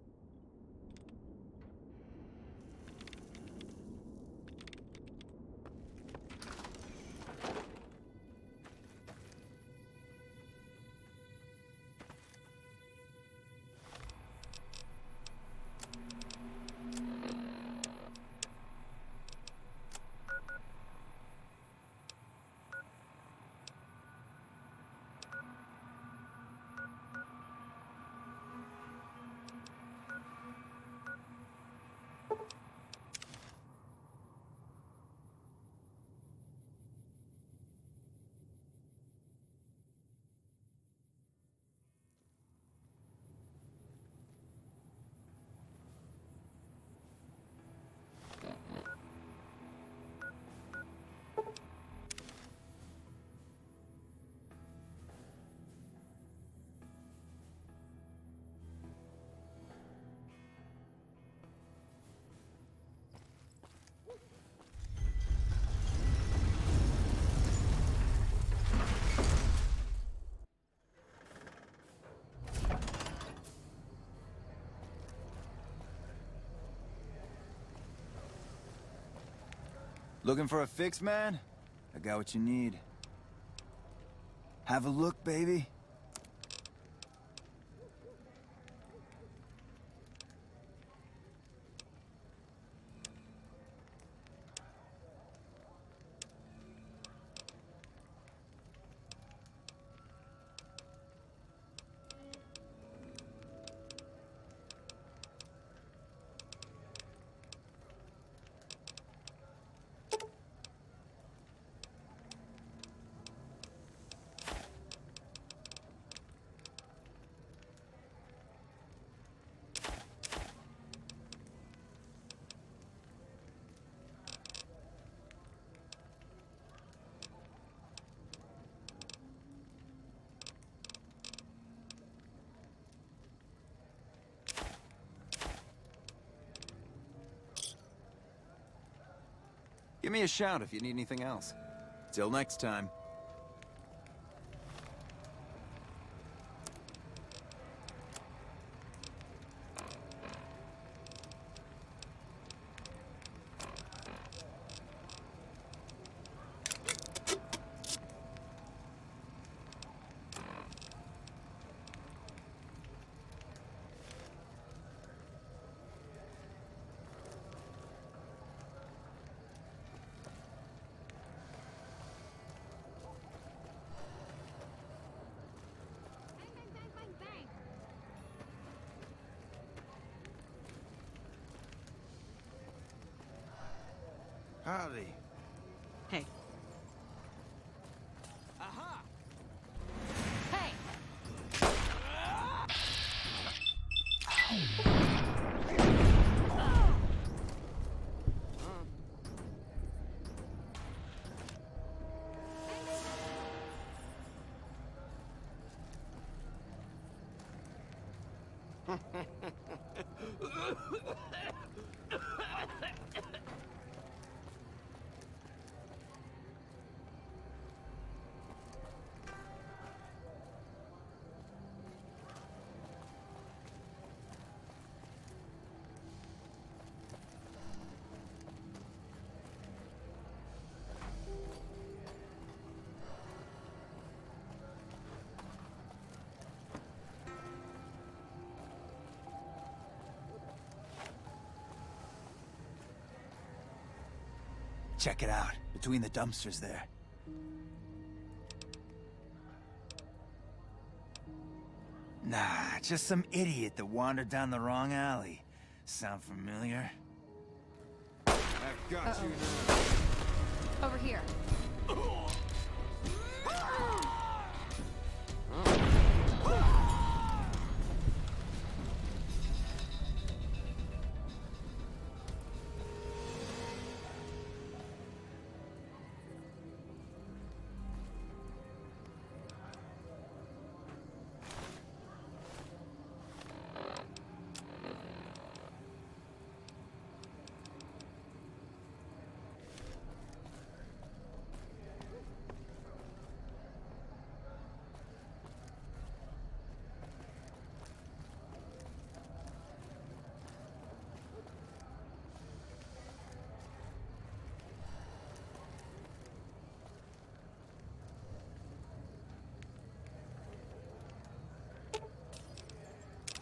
Looking for a fix, man? I got what you need. Have a look, baby. Give me a shout if you need anything else. Till next time. Howdy.
Hey.
Aha!
Hey!
Check it out, between the dumpsters there. Nah, just some idiot that wandered down the wrong alley. Sound familiar? I've got you now.
Over here.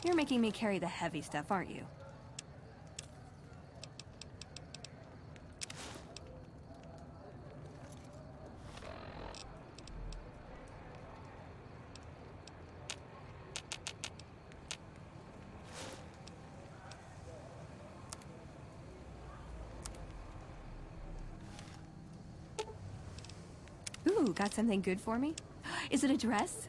You're making me carry the heavy stuff, aren't you? Ooh, got something good for me? Is it a dress?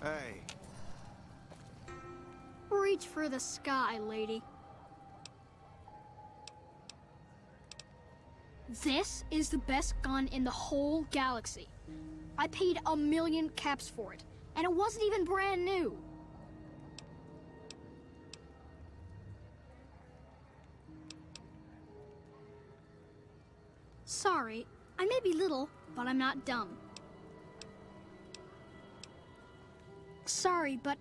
Hey.
Reach for the sky, lady. This is the best gun in the whole galaxy. I paid 1,000,000 caps for it, and it wasn't even brand new. Sorry, I may be little, but I'm not dumb. Sorry, but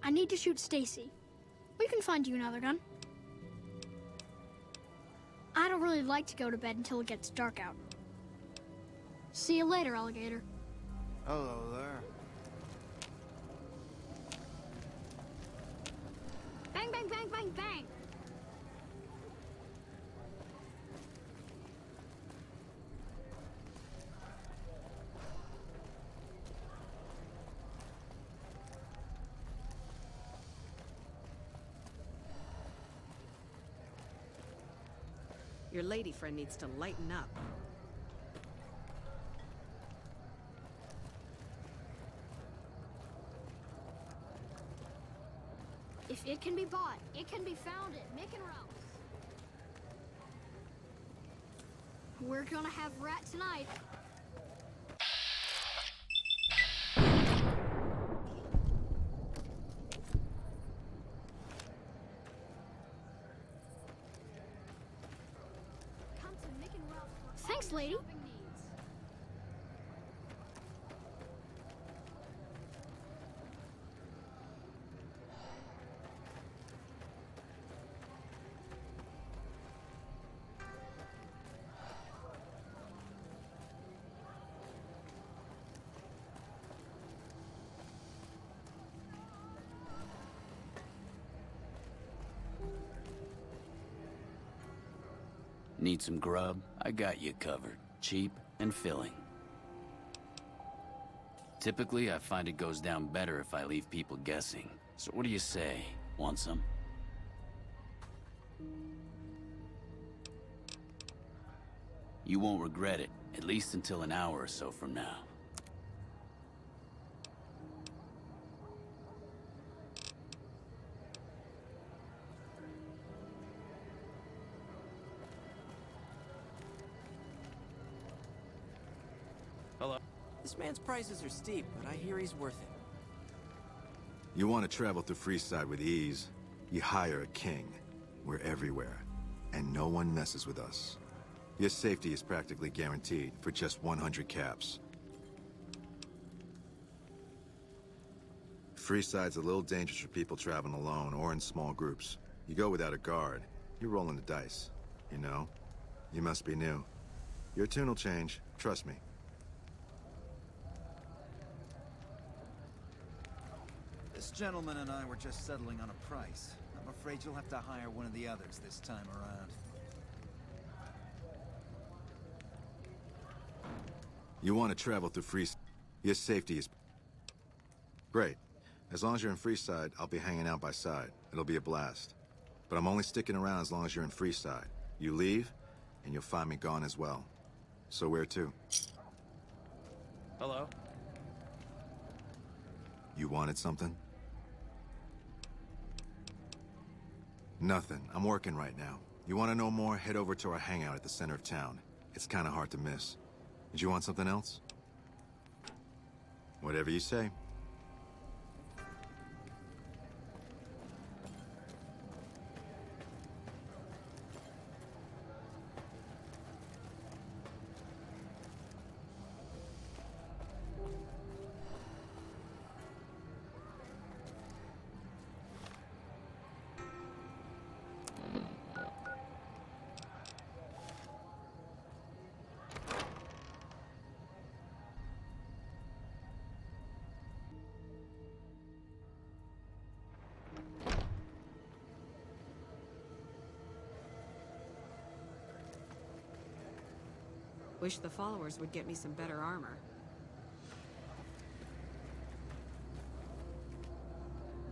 I need to shoot Stacy. We can find you another gun. I don't really like to go to bed until it gets dark out. See you later, alligator.
Hello there.
Bang, bang, bang, bang, bang.
Your lady friend needs to lighten up.
If it can be bought, it can be found at Mick and Ralph's. We're gonna have rat tonight. Thanks, lady.
Need some grub? I got you covered. Cheap and filling. Typically, I find it goes down better if I leave people guessing. So what do you say? Want some? You won't regret it, at least until an hour or so from now.
Hello?
This man's prices are steep, but I hear he's worth it.
You want to travel through Freeside with ease, you hire a king. We're everywhere, and no one messes with us. Your safety is practically guaranteed for just 100 caps. Freeside's a little dangerous for people traveling alone or in small groups. You go without a guard, you're rolling the dice. You know? You must be new. Your tune will change, trust me.
This gentleman and I were just settling on a price. I'm afraid you'll have to hire one of the others this time around.
You want to travel through Freeside. Your safety is... Great. As long as you're in Freeside, I'll be hanging out by side. It'll be a blast. But I'm only sticking around as long as you're in Freeside. You leave, and you'll find me gone as well. So where to?
Hello?
You wanted something? Nothing. I'm working right now. You want to know more? Head over to our hangout at the center of town. It's kind of hard to miss. Did you want something else? Whatever you say.
Wish the followers would get me some better armor.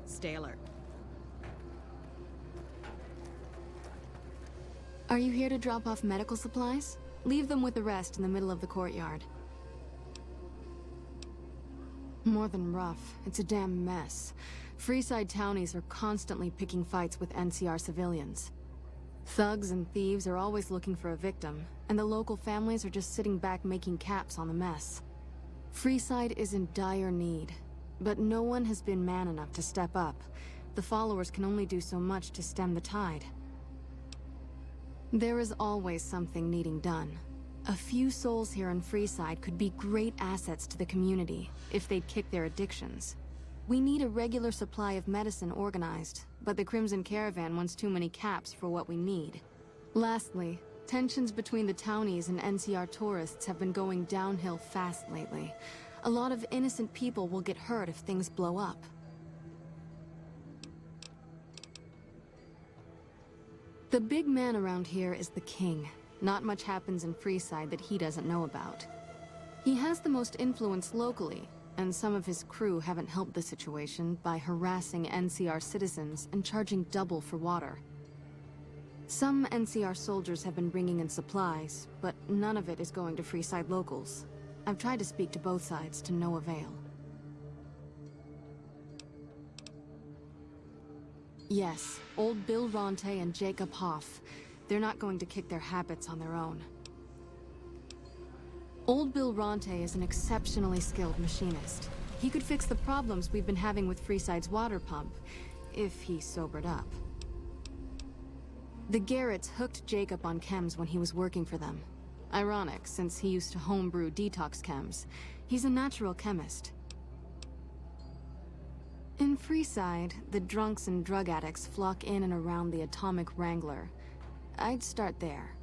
Stay alert.
Are you here to drop off medical supplies? Leave them with the rest in the middle of the courtyard. More than rough, it's a damn mess. Freeside townies are constantly picking fights with NCR civilians. Thugs and thieves are always looking for a victim, and the local families are just sitting back making caps on the mess. Freeside is in dire need, but no one has been man enough to step up. The followers can only do so much to stem the tide. There is always something needing done. A few souls here in Freeside could be great assets to the community if they'd kick their addictions. We need a regular supply of medicine organized, but the Crimson Caravan wants too many caps for what we need. Lastly, tensions between the townies and NCR tourists have been going downhill fast lately. A lot of innocent people will get hurt if things blow up. The big man around here is the king. Not much happens in Freeside that he doesn't know about. He has the most influence locally, and some of his crew haven't helped the situation by harassing NCR citizens and charging double for water. Some NCR soldiers have been bringing in supplies, but none of it is going to Freeside locals. I've tried to speak to both sides to no avail. Yes, old Bill Ronte and Jacob Hoff. They're not going to kick their habits on their own. Old Bill Ronte is an exceptionally skilled machinist. He could fix the problems we've been having with Freeside's water pump, if he sobered up. The Garretts hooked Jacob on chems when he was working for them. Ironic, since he used to homebrew detox chems. He's a natural chemist. In Freeside, the drunks and drug addicts flock in and around the Atomic Wrangler. I'd start there.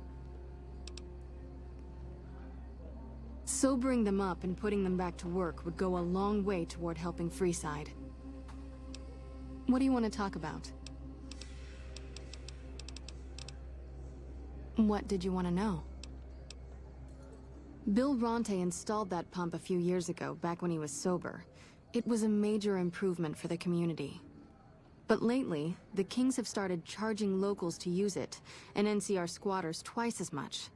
Sobering them up and putting them back to work would go a long way toward helping Freeside. What do you want to talk about? What did you want to know? Bill Ronte installed that pump a few years ago, back when he was sober. It was a major improvement for the community. But lately, the Kings have started charging locals to use it, and NCR squatters twice as much.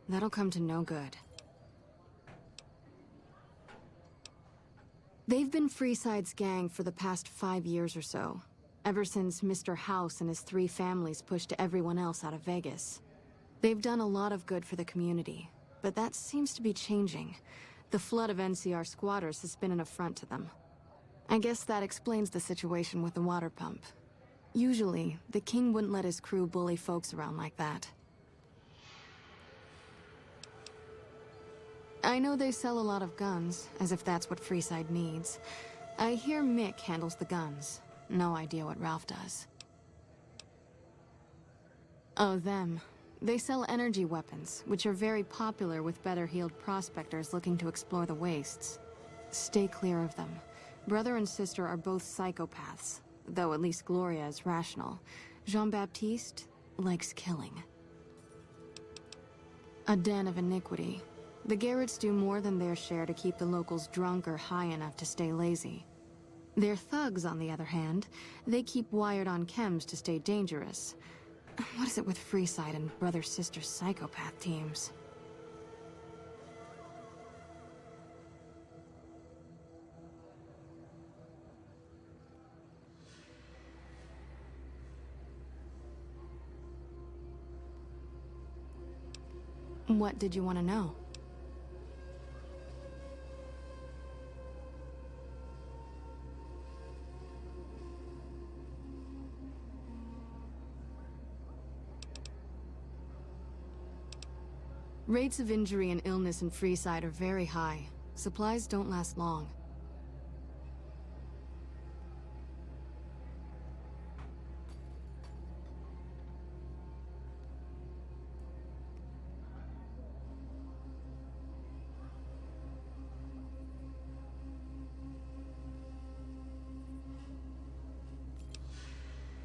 That'll come to no good. They've been Freeside's gang for the past 5 years or so, ever since Mr. House and his 3 families pushed everyone else out of Vegas. They've done a lot of good for the community, but that seems to be changing. The flood of NCR squatters has been an affront to them. I guess that explains the situation with the water pump. Usually, the king wouldn't let his crew bully folks around like that. I know they sell a lot of guns, as if that's what Freeside needs. I hear Mick handles the guns. No idea what Ralph does. Oh, them. They sell energy weapons, which are very popular with better-heeled prospectors looking to explore the wastes. Stay clear of them. Brother and sister are both psychopaths, though at least Gloria is rational. Jean-Baptiste likes killing. A den of iniquity. The Garretts do more than their share to keep the locals drunk or high enough to stay lazy. Their thugs, on the other hand, they keep wired on chems to stay dangerous. What is it with Freeside and brother-sister psychopath teams? What did you want to know? Rates of injury and illness in Freeside are very high. Supplies don't last long.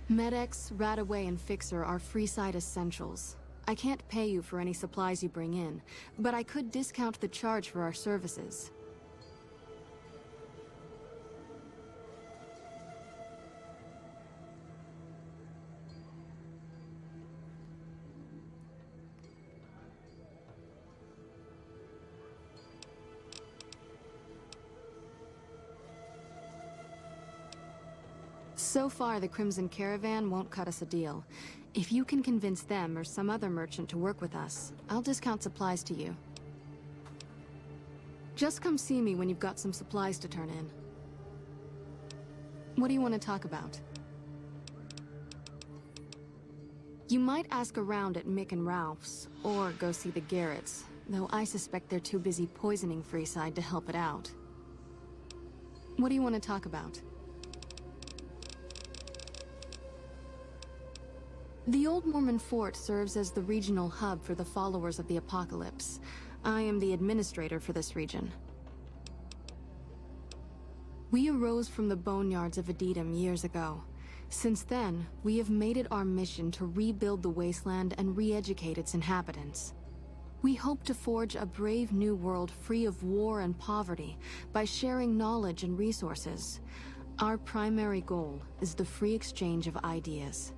Med-X, Radaway, and Fixer are Freeside essentials. I can't pay you for any supplies you bring in, but I could discount the charge for our services. So far, the Crimson Caravan won't cut us a deal. If you can convince them or some other merchant to work with us, I'll discount supplies to you. Just come see me when you've got some supplies to turn in. What do you want to talk about? You might ask around at Mick and Ralph's, or go see the Garretts, though I suspect they're too busy poisoning Freeside to help it out. What do you want to talk about? The Old Mormon Fort serves as the regional hub for the followers of the Apocalypse. I am the administrator for this region. We arose from the boneyards of Edidam years ago. Since then, we have made it our mission to rebuild the wasteland and re-educate its inhabitants. We hope to forge a brave new world free of war and poverty by sharing knowledge and resources. Our primary goal is the free exchange of ideas.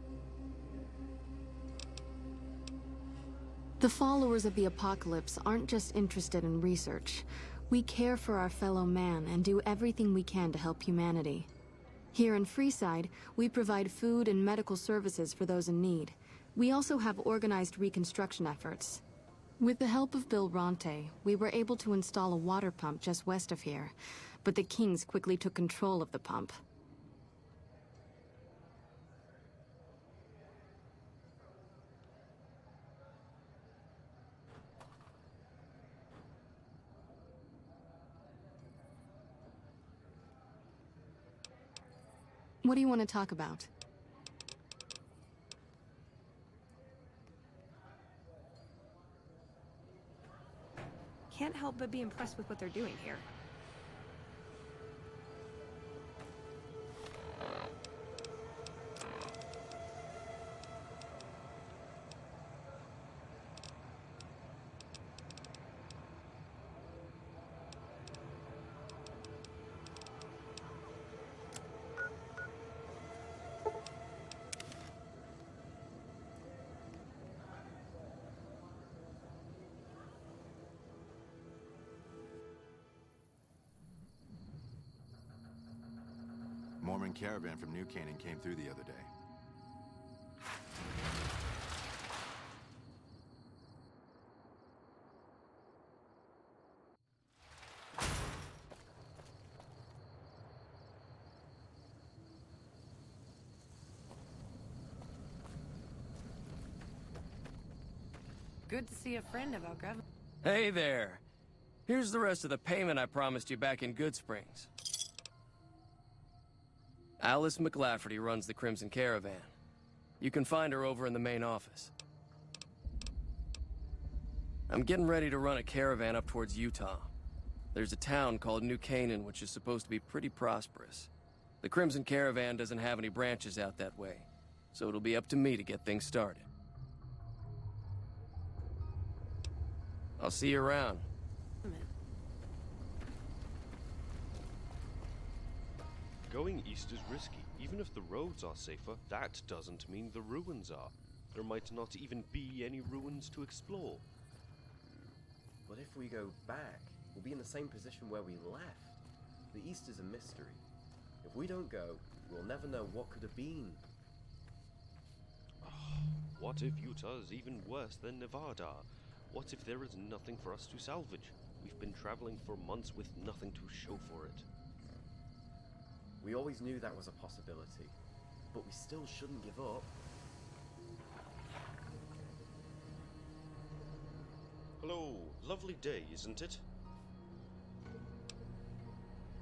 The followers of the Apocalypse aren't just interested in research. We care for our fellow man and do everything we can to help humanity. Here in Freeside, we provide food and medical services for those in need. We also have organized reconstruction efforts. With the help of Bill Ronte, we were able to install a water pump just west of here, but the Kings quickly took control of the pump. What do you want to talk about?
Can't help but be impressed with what they're doing here.
Mormon caravan from New Canaan came through the other day.
Good to see a friend of Elgrave.
Hey there. Here's the rest of the payment I promised you back in Good Springs. Alice McLafferty runs the Crimson Caravan. You can find her over in the main office. I'm getting ready to run a caravan up towards Utah. There's a town called New Canaan, which is supposed to be pretty prosperous. The Crimson Caravan doesn't have any branches out that way, so it'll be up to me to get things started. I'll see you around.
Going east is risky. Even if the roads are safer, that doesn't mean the ruins are. There might not even be any ruins to explore.
But if we go back, we'll be in the same position where we left. The east is a mystery. If we don't go, we'll never know what could have been.
What if Utah is even worse than Nevada? What if there is nothing for us to salvage? We've been traveling for months with nothing to show for it.
We always knew that was a possibility, but we still shouldn't give up.
Hello, lovely day, isn't it?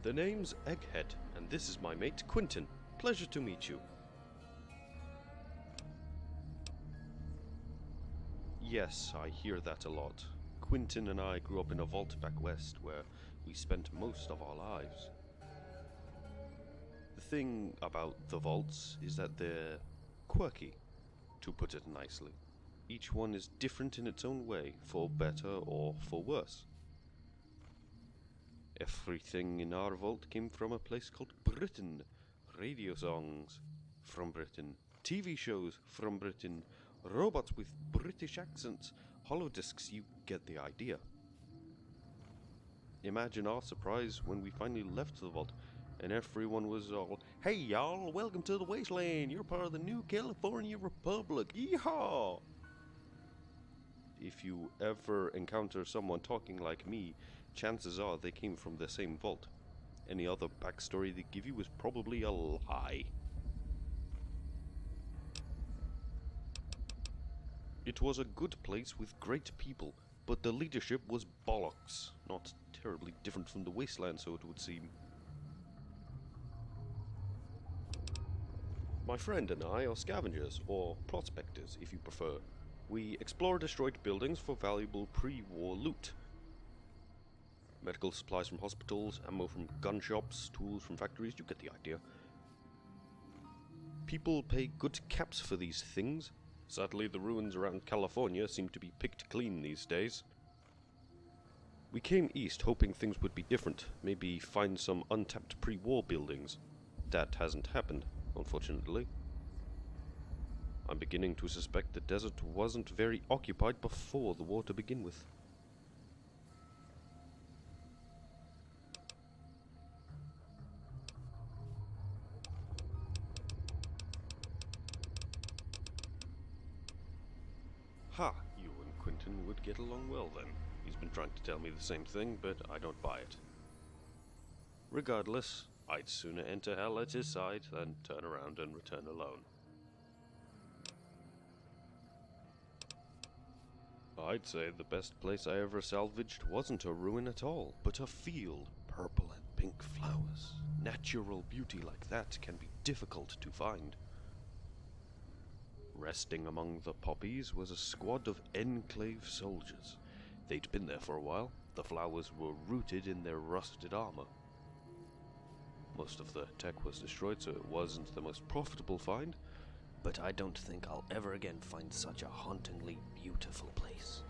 The name's Egghead, and this is my mate Quentin. Pleasure to meet you. Yes, I hear that a lot. Quentin and I grew up in a vault back west, where we spent most of our lives. The thing about the vaults is that they're quirky, to put it nicely. each one is different in its own way, for better or for worse. Everything in our vault came from a place called Britain. Radio songs from Britain, TV shows from Britain, robots with British accents, holodiscs, you get the idea. Imagine our surprise when we finally left the vault and everyone was all, "Hey y'all, welcome to the wasteland, you're part of the new California Republic, yeehaw!" If you ever encounter someone talking like me, chances are they came from the same vault. Any other backstory they give you is probably a lie. It was a good place with great people, but the leadership was bollocks. Not terribly different from the wasteland, so it would seem. My friend and I are scavengers, or prospectors if you prefer. We explore destroyed buildings for valuable pre-war loot. Medical supplies from hospitals, ammo from gun shops, tools from factories, you get the idea. People pay good caps for these things. Sadly, the ruins around California seem to be picked clean these days. We came east hoping things would be different, maybe find some untapped pre-war buildings. That hasn't happened, unfortunately. I'm beginning to suspect the desert wasn't very occupied before the war to begin with. Ha! You and Quentin would get along well then. He's been trying to tell me the same thing, but I don't buy it. Regardless, I'd sooner enter hell at his side than turn around and return alone. I'd say the best place I ever salvaged wasn't a ruin at all, but a field, purple and pink flowers. Natural beauty like that can be difficult to find. Resting among the poppies was a squad of Enclave soldiers. They'd been there for a while. The flowers were rooted in their rusted armor. Most of the tech was destroyed, so it wasn't the most profitable find, but I don't think I'll ever again find such a hauntingly beautiful place.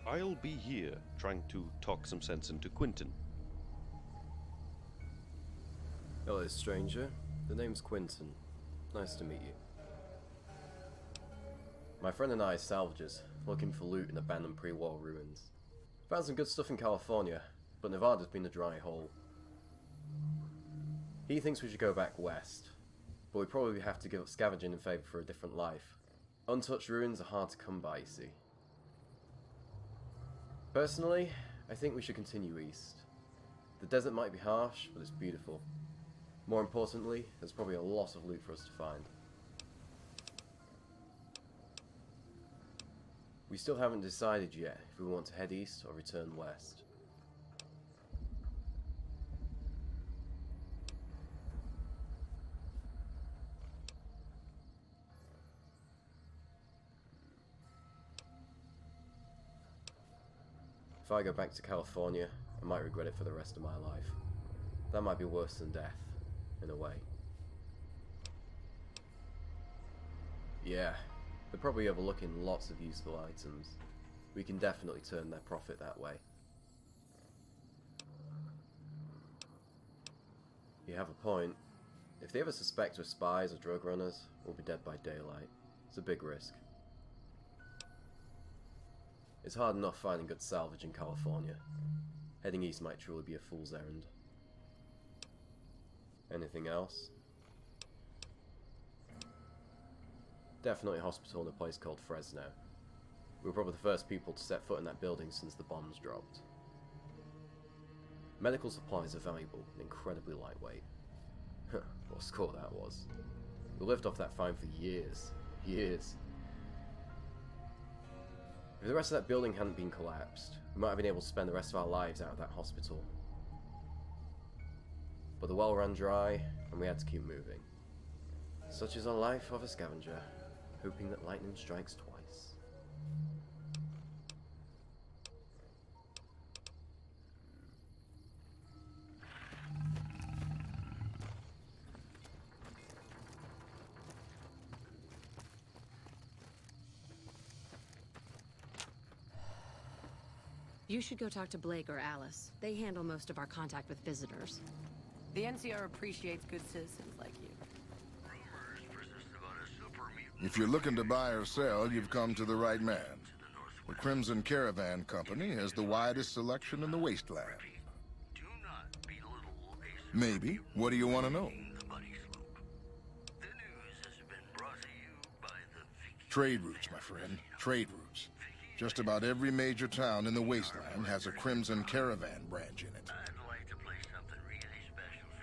I'll be here, trying to talk some sense into Quentin.
Hello, stranger. The name's Quentin. Nice to meet you. My friend and I are salvagers, looking for loot in abandoned pre-war ruins. Found some good stuff in California, but Nevada's been a dry hole. He thinks we should go back west, but we probably have to give up scavenging in favour for a different life. Untouched ruins are hard to come by, you see. Personally, I think we should continue east. The desert might be harsh, but it's beautiful. More importantly, there's probably a lot of loot for us to find. We still haven't decided yet if we want to head east or return west. If I go back to California, I might regret it for the rest of my life. That might be worse than death, in a way. Yeah, they're probably overlooking lots of useful items. We can definitely turn their profit that way. You have a point. If they ever suspect we're spies or drug runners, we'll be dead by daylight. It's a big risk. It's hard enough finding good salvage in California. Heading east might truly be a fool's errand. Anything else? Definitely a hospital in a place called Fresno. We were probably the first people to set foot in that building since the bombs dropped. Medical supplies are valuable and incredibly lightweight. What a score that was. We lived off that find for years. Years. If the rest of that building hadn't been collapsed, we might have been able to spend the rest of our lives out of that hospital. But the well ran dry, and we had to keep moving. Such is the life of a scavenger, hoping that lightning strikes twice.
You should go talk to Blake or Alice. They handle most of our contact with visitors.
The NCR appreciates good citizens like you.
If you're looking to buy or sell, you've come to the right man. The Crimson Caravan Company has the widest selection in the wasteland. Maybe. What do you want to know? Trade routes, my friend. Trade routes. Just about every major town in the wasteland has a Crimson Caravan branch in it.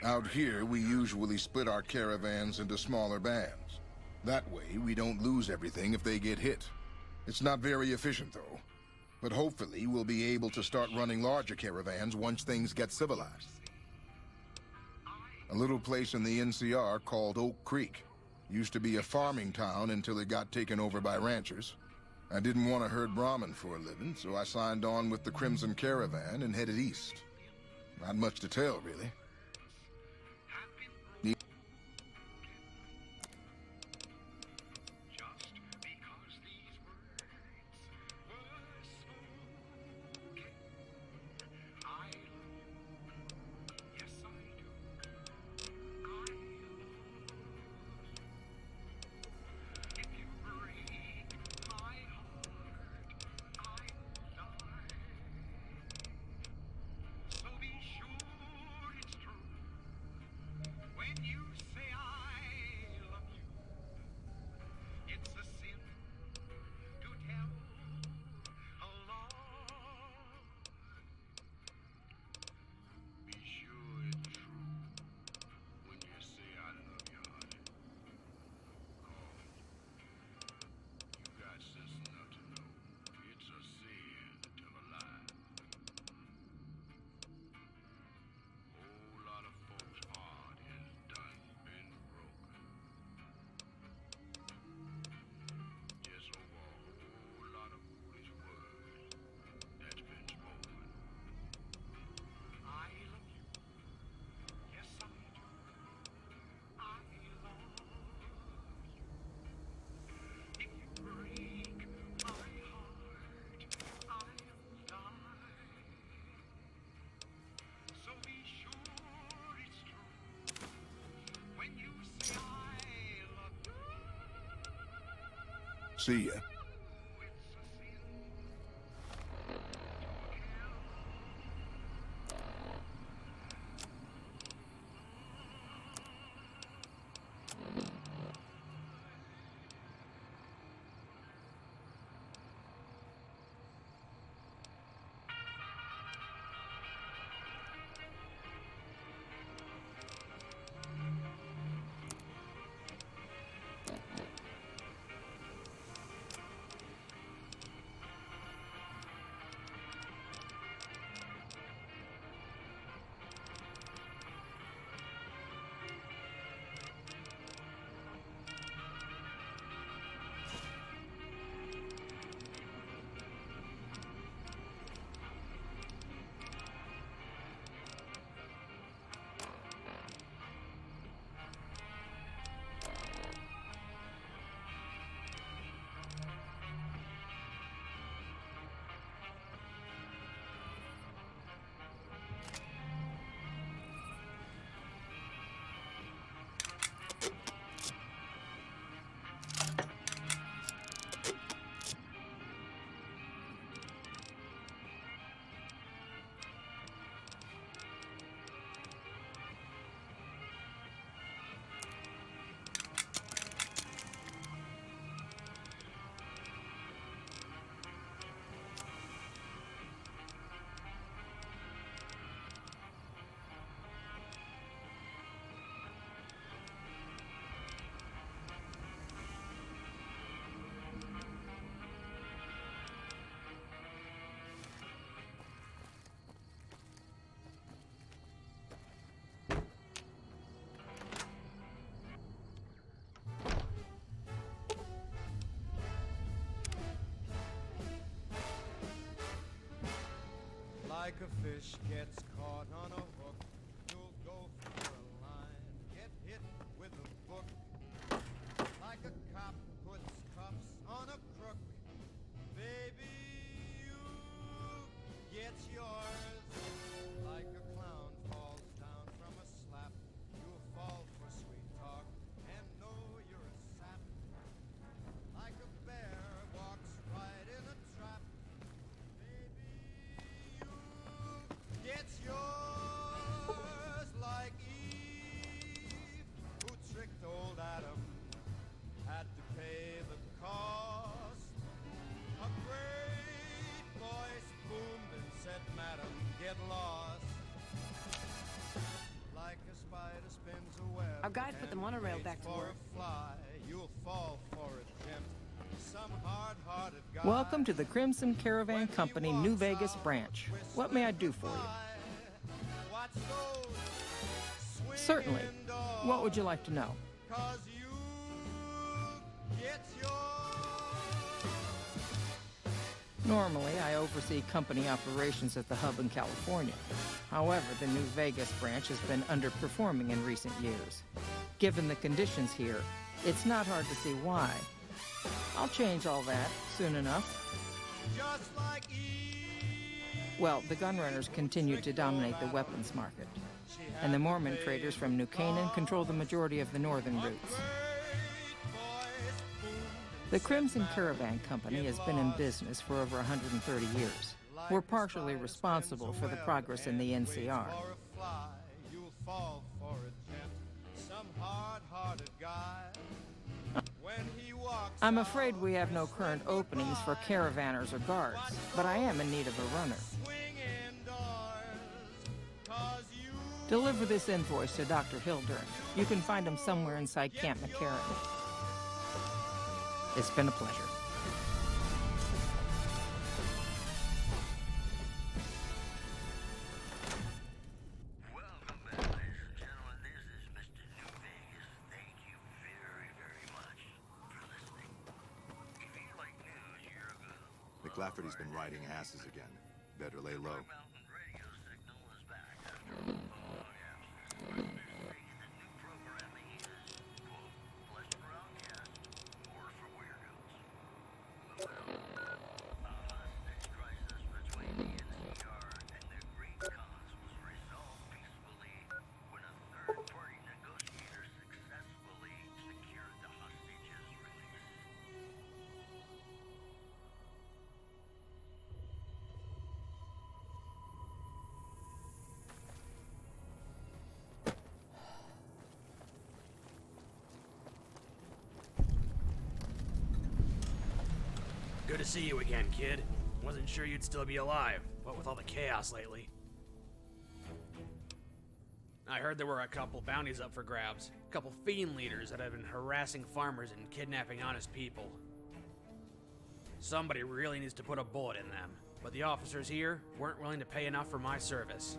Out here, we usually split our caravans into smaller bands. That way, we don't lose everything if they get hit. It's not very efficient, though. But hopefully, we'll be able to start running larger caravans once things get civilized. A little place in the NCR called Oak Creek. Used to be a farming town until it got taken over by ranchers. I didn't want to herd Brahmin for a living, so I signed on with the Crimson Caravan and headed east. Not much to tell, really. See ya.
Like a fish gets caught on a hook, you'll go for a line, get hit with a book. Like a cop puts cuffs on a crook, baby, you
Our guide put the monorail back to work.
You'll fall for a gem. Some hard-hearted guy.
Welcome to the Crimson Caravan Company New Vegas branch. What may I do for you? Certainly. What would you like to know? Normally, I oversee company operations at the hub in California. However, the New Vegas branch has been underperforming in recent years. Given the conditions here, it's not hard to see why. I'll change all that soon enough. Well, the gunrunners continue to dominate the weapons market, and the Mormon traders from New Canaan control the majority of the northern routes. The Crimson Caravan Company has been in business for over 130 years. We're partially responsible for the progress in the NCR. I'm afraid we have no current openings for caravanners or guards, but I am in need of a runner. Deliver this invoice to Dr. Hildern. You can find him somewhere inside Camp McCarran. It's been a pleasure.
McLafferty's been riding asses again. Better lay low.
Good to see you again, kid. Wasn't sure you'd still be alive, what with all the chaos lately. I heard there were a couple bounties up for grabs. A couple fiend leaders that have been harassing farmers and kidnapping honest people. Somebody really needs to put a bullet in them, but the officers here weren't willing to pay enough for my service.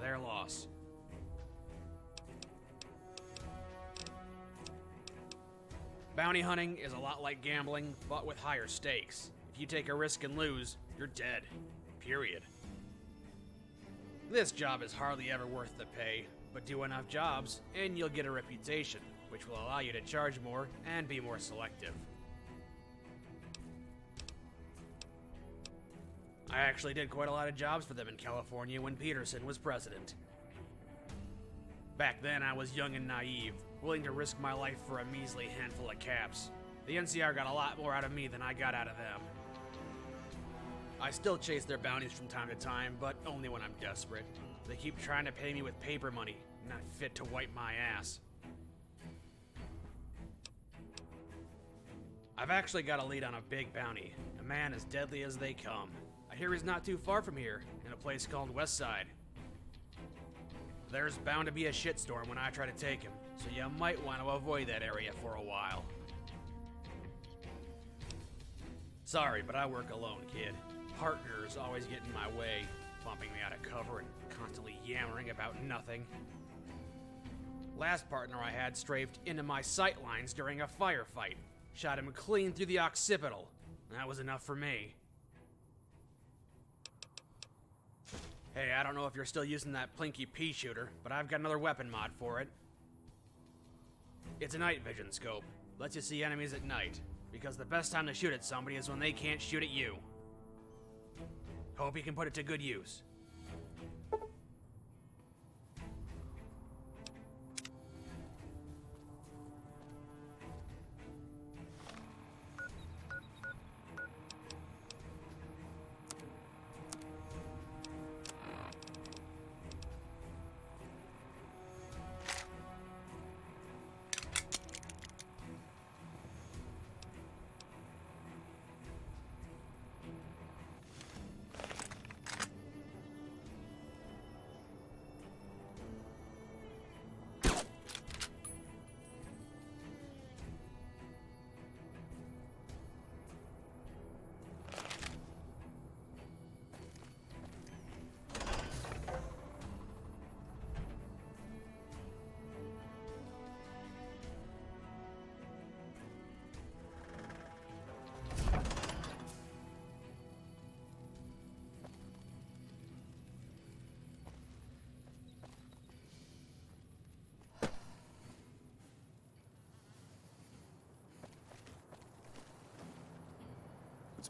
Their loss. Bounty hunting is a lot like gambling, but with higher stakes. If you take a risk and lose, you're dead. Period. This job is hardly ever worth the pay, but do enough jobs, and you'll get a reputation, which will allow you to charge more and be more selective. I actually did quite a lot of jobs for them in California when Peterson was president. Back then, I was young and naive, willing to risk my life for a measly handful of caps. The NCR got a lot more out of me than I got out of them. I still chase their bounties from time to time, but only when I'm desperate. They keep trying to pay me with paper money, not fit to wipe my ass. I've actually got a lead on a big bounty, a man as deadly as they come. I hear he's not too far from here, in a place called Westside. There's bound to be a shitstorm when I try to take him, so you might want to avoid that area for a while. Sorry, but I work alone, kid. Partners always get in my way, bumping me out of cover and constantly yammering about nothing. Last partner I had strafed into my sight lines during a firefight. Shot him clean through the occipital. That was enough for me. Hey, I don't know if you're still using that plinky pea shooter, but I've got another weapon mod for it. It's a night vision scope. Lets you see enemies at night, because the best time to shoot at somebody is when they can't shoot at you. Hope you can put it to good use.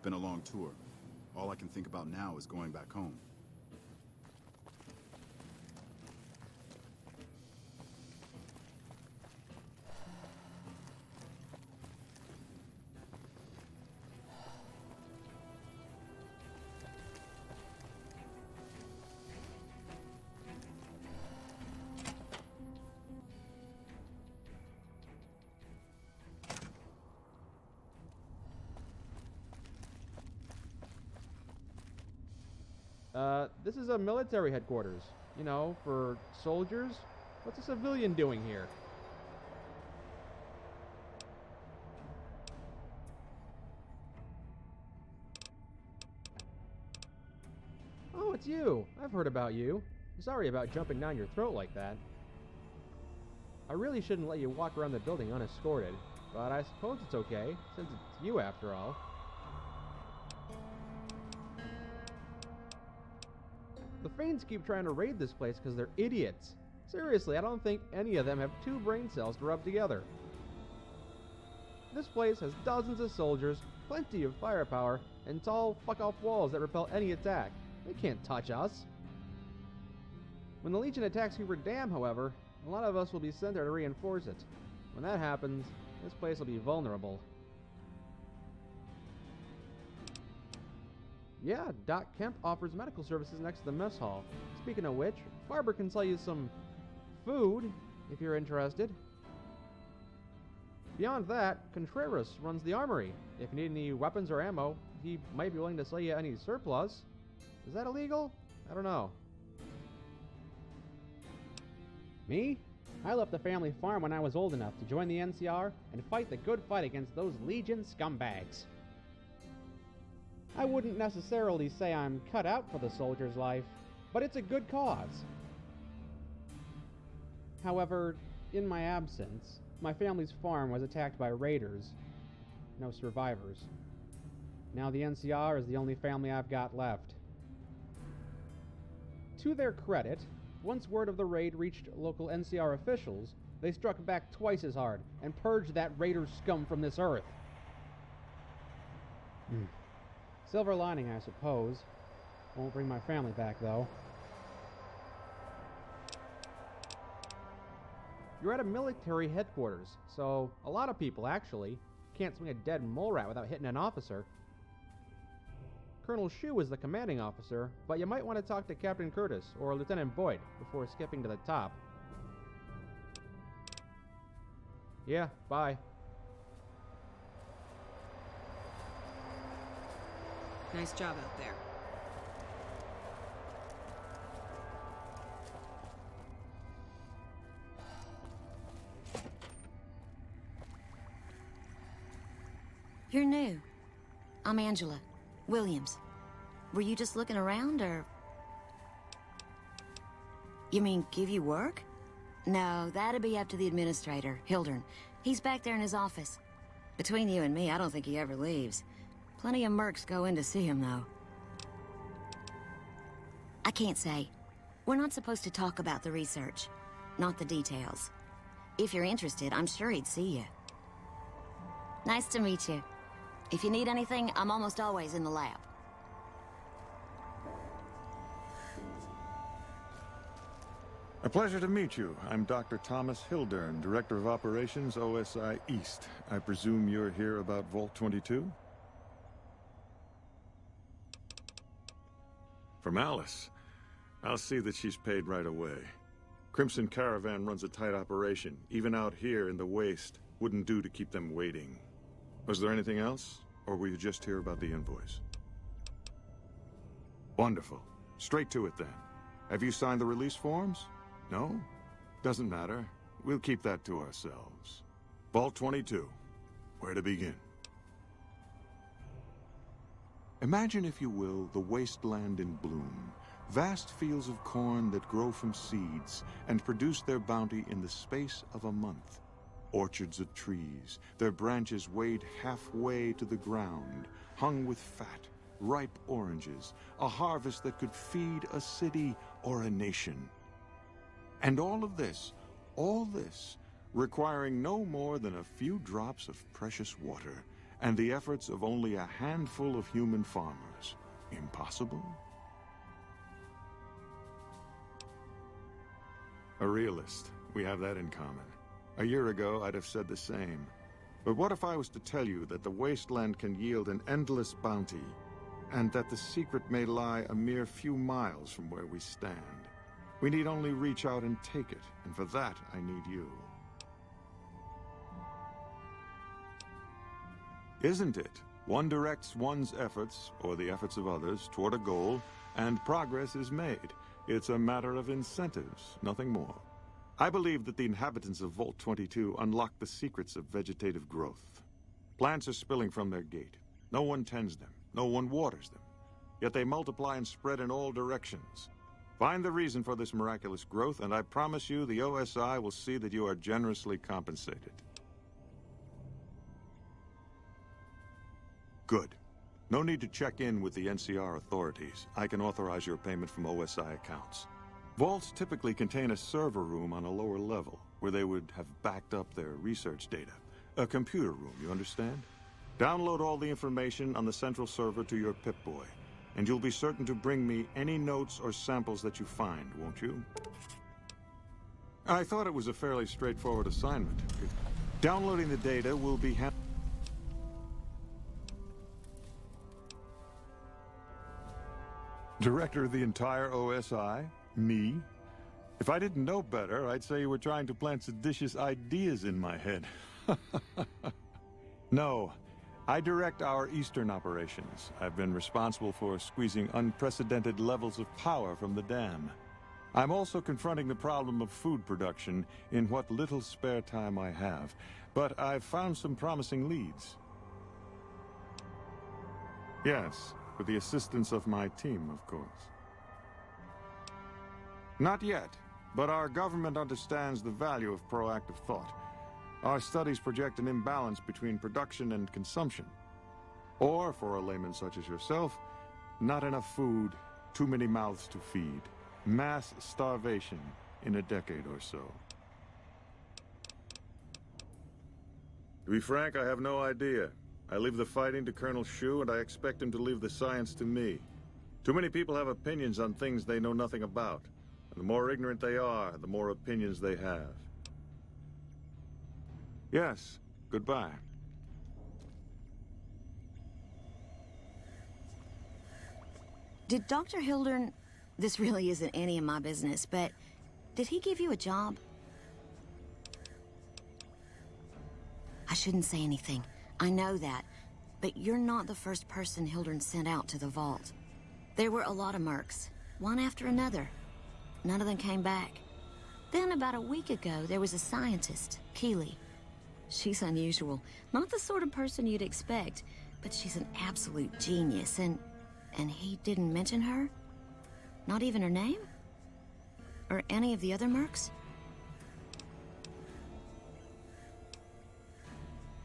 been a long tour. All I can think about now is going back home.
This is a military headquarters. You know, for soldiers. What's a civilian doing here? Oh, it's you. I've heard about you. Sorry about jumping down your throat like that. I really shouldn't let you walk around the building unescorted, but I suppose it's okay, since it's you after all. The Fanes keep trying to raid this place because they're idiots. Seriously, I don't think any of them have 2 brain cells to rub together. This place has dozens of soldiers, plenty of firepower, and tall fuck-off walls that repel any attack. They can't touch us. When the Legion attacks Hoover Dam, however, a lot of us will be sent there to reinforce it. When that happens, this place will be vulnerable. Yeah, Doc Kemp offers medical services next to the mess hall. Speaking of which, Barber can sell you some food, if you're interested. Beyond that, Contreras runs the armory. If you need any weapons or ammo, he might be willing to sell you any surplus. Is that illegal? I don't know.
Me? I left the family farm when I was old enough to join the NCR and fight the good fight against those Legion scumbags. I wouldn't necessarily say I'm cut out for the soldier's life, but it's a good cause. However, in my absence, my family's farm was attacked by raiders. No survivors. Now the NCR is the only family I've got left. To their credit, once word of the raid reached local NCR officials, they struck back twice as hard and purged that raider scum from this earth. Silver lining, I suppose. Won't bring my family back, though.
You're at a military headquarters, so a lot of people, actually, can't swing a dead mole rat without hitting an officer. Colonel Shu is the commanding officer, but you might want to talk to Captain Curtis or Lieutenant Boyd before skipping to the top. Yeah, bye.
Nice job out there.
You're new. I'm Angela Williams. Were you just looking around, or... You mean give you work? No, that'd be up to the administrator, Hildern. He's back there in his office. Between you and me, I don't think he ever leaves. Plenty of mercs go in to see him, though. I can't say. We're not supposed to talk about the research, not the details. If you're interested, I'm sure he'd see you. Nice to meet you. If you need anything, I'm almost always in the lab.
A pleasure to meet you. I'm Dr. Thomas Hildern, Director of Operations, OSI East. I presume you're here about Vault 22? From Alice. I'll see that she's paid right away. Crimson Caravan runs a tight operation. Even out here in the waste, wouldn't do to keep them waiting. Was there anything else? Or were you just here about the invoice? Wonderful. Straight to it then. Have you signed the release forms? No? Doesn't matter. We'll keep that to ourselves. Vault 22. Where to begin? Imagine, if you will, the wasteland in bloom. Vast fields of corn that grow from seeds and produce their bounty in the space of a month. Orchards of trees, their branches weighed halfway to the ground, hung with fat, ripe oranges, a harvest that could feed a city or a nation. And all this, requiring no more than a few drops of precious water and the efforts of only a handful of human farmers. Impossible? A realist. We have that in common. A year ago, I'd have said the same. But what if I was to tell you that the wasteland can yield an endless bounty, and that the secret may lie a mere few miles from where we stand? We need only reach out and take it, and for that, I need you. Isn't it? One directs one's efforts, or the efforts of others, toward a goal, and progress is made. It's a matter of incentives, nothing more. I believe that the inhabitants of Vault 22 unlock the secrets of vegetative growth. Plants are spilling from their gate. No one tends them. No one waters them. Yet they multiply and spread in all directions. Find the reason for this miraculous growth, and I promise you the OSI will see that you are generously compensated. Good. No need to check in with the NCR authorities. I can authorize your payment from OSI accounts. Vaults typically contain a server room on a lower level, where they would have backed up their research data. A computer room, you understand? Download all the information on the central server to your Pip-Boy, and you'll be certain to bring me any notes or samples that you find, won't you? I thought it was a fairly straightforward assignment. Downloading the data will be Director of the entire OSI? Me? If I didn't know better, I'd say you were trying to plant seditious ideas in my head. No, I direct our Eastern operations. I've been responsible for squeezing unprecedented levels of power from the dam. I'm also confronting the problem of food production in what little spare time I have, but I've found some promising leads. Yes, with the assistance of my team, of course. Not yet, but our government understands the value of proactive thought. Our studies project an imbalance between production and consumption. Or, for a layman such as yourself, not enough food, too many mouths to feed. Mass starvation in a decade or so. To be frank, I have no idea. I leave the fighting to Colonel Shu, and I expect him to leave the science to me. Too many people have opinions on things they know nothing about. And the more ignorant they are, the more opinions they have. Yes, goodbye.
Did Dr. Hildern... This really isn't any of my business, but... Did he give you a job? I shouldn't say anything. I know that. But you're not the first person Hildern sent out to the vault. There were a lot of mercs, one after another. None of them came back. Then about a week ago, there was a scientist, Keeley. She's unusual. Not the sort of person you'd expect, but she's an absolute genius, and he didn't mention her? Not even her name? Or any of the other mercs?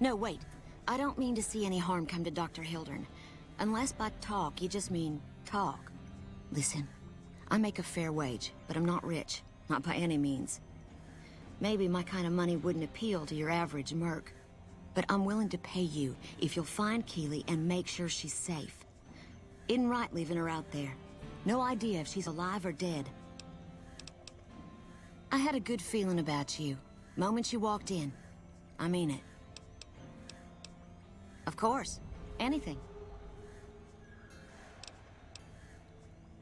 No, wait. I don't mean to see any harm come to Dr. Hildern. Unless by talk, you just mean talk. Listen, I make a fair wage, but I'm not rich. Not by any means. Maybe my kind of money wouldn't appeal to your average merc. But I'm willing to pay you if you'll find Keeley and make sure she's safe. Isn't right leaving her out there. No idea if she's alive or dead. I had a good feeling about you. Moment you walked in. I mean it. Of course. Anything.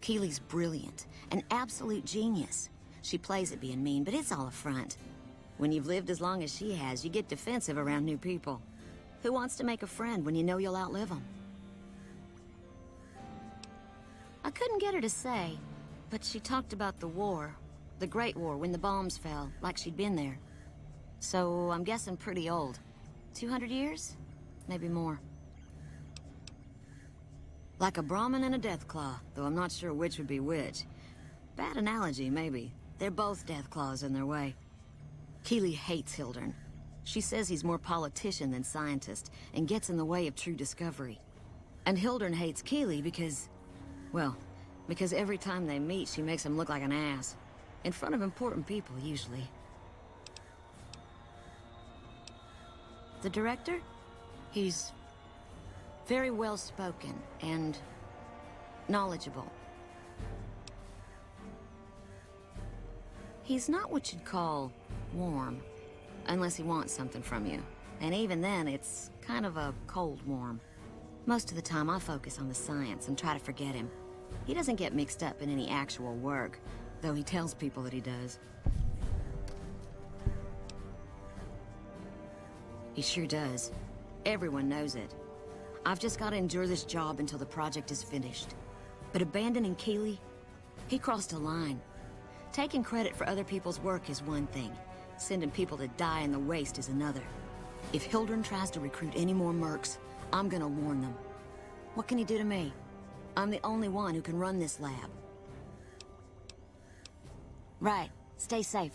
Keeley's brilliant. An absolute genius. She plays at being mean, but it's all a front. When you've lived as long as she has, you get defensive around new people. Who wants to make a friend when you know you'll outlive them? I couldn't get her to say, but she talked about the war. The Great War, when the bombs fell, like she'd been there. So, I'm guessing pretty old. 200 years? Maybe more. Like a Brahmin and a Deathclaw, though I'm not sure which would be which. Bad analogy, maybe. They're both Deathclaws in their way. Keeley hates Hildern. She says he's more politician than scientist, and gets in the way of true discovery. And Hildern hates Keeley because... well, because every time they meet, she makes him look like an ass. In front of important people, usually. The director? He's Very well spoken and knowledgeable. He's not what you'd call warm, unless he wants something from you. And even then, it's kind of a cold warm. Most of the time, I focus on the science and try to forget him. He doesn't get mixed up in any actual work, though he tells people that he does. He sure does. Everyone knows it. I've just got to endure this job until the project is finished. But abandoning Keeley, he crossed a line. Taking credit for other people's work is one thing. Sending people to die in the waste is another. If Hildren tries to recruit any more mercs, I'm gonna warn them. What can he do to me? I'm the only one who can run this lab. Right. Stay safe.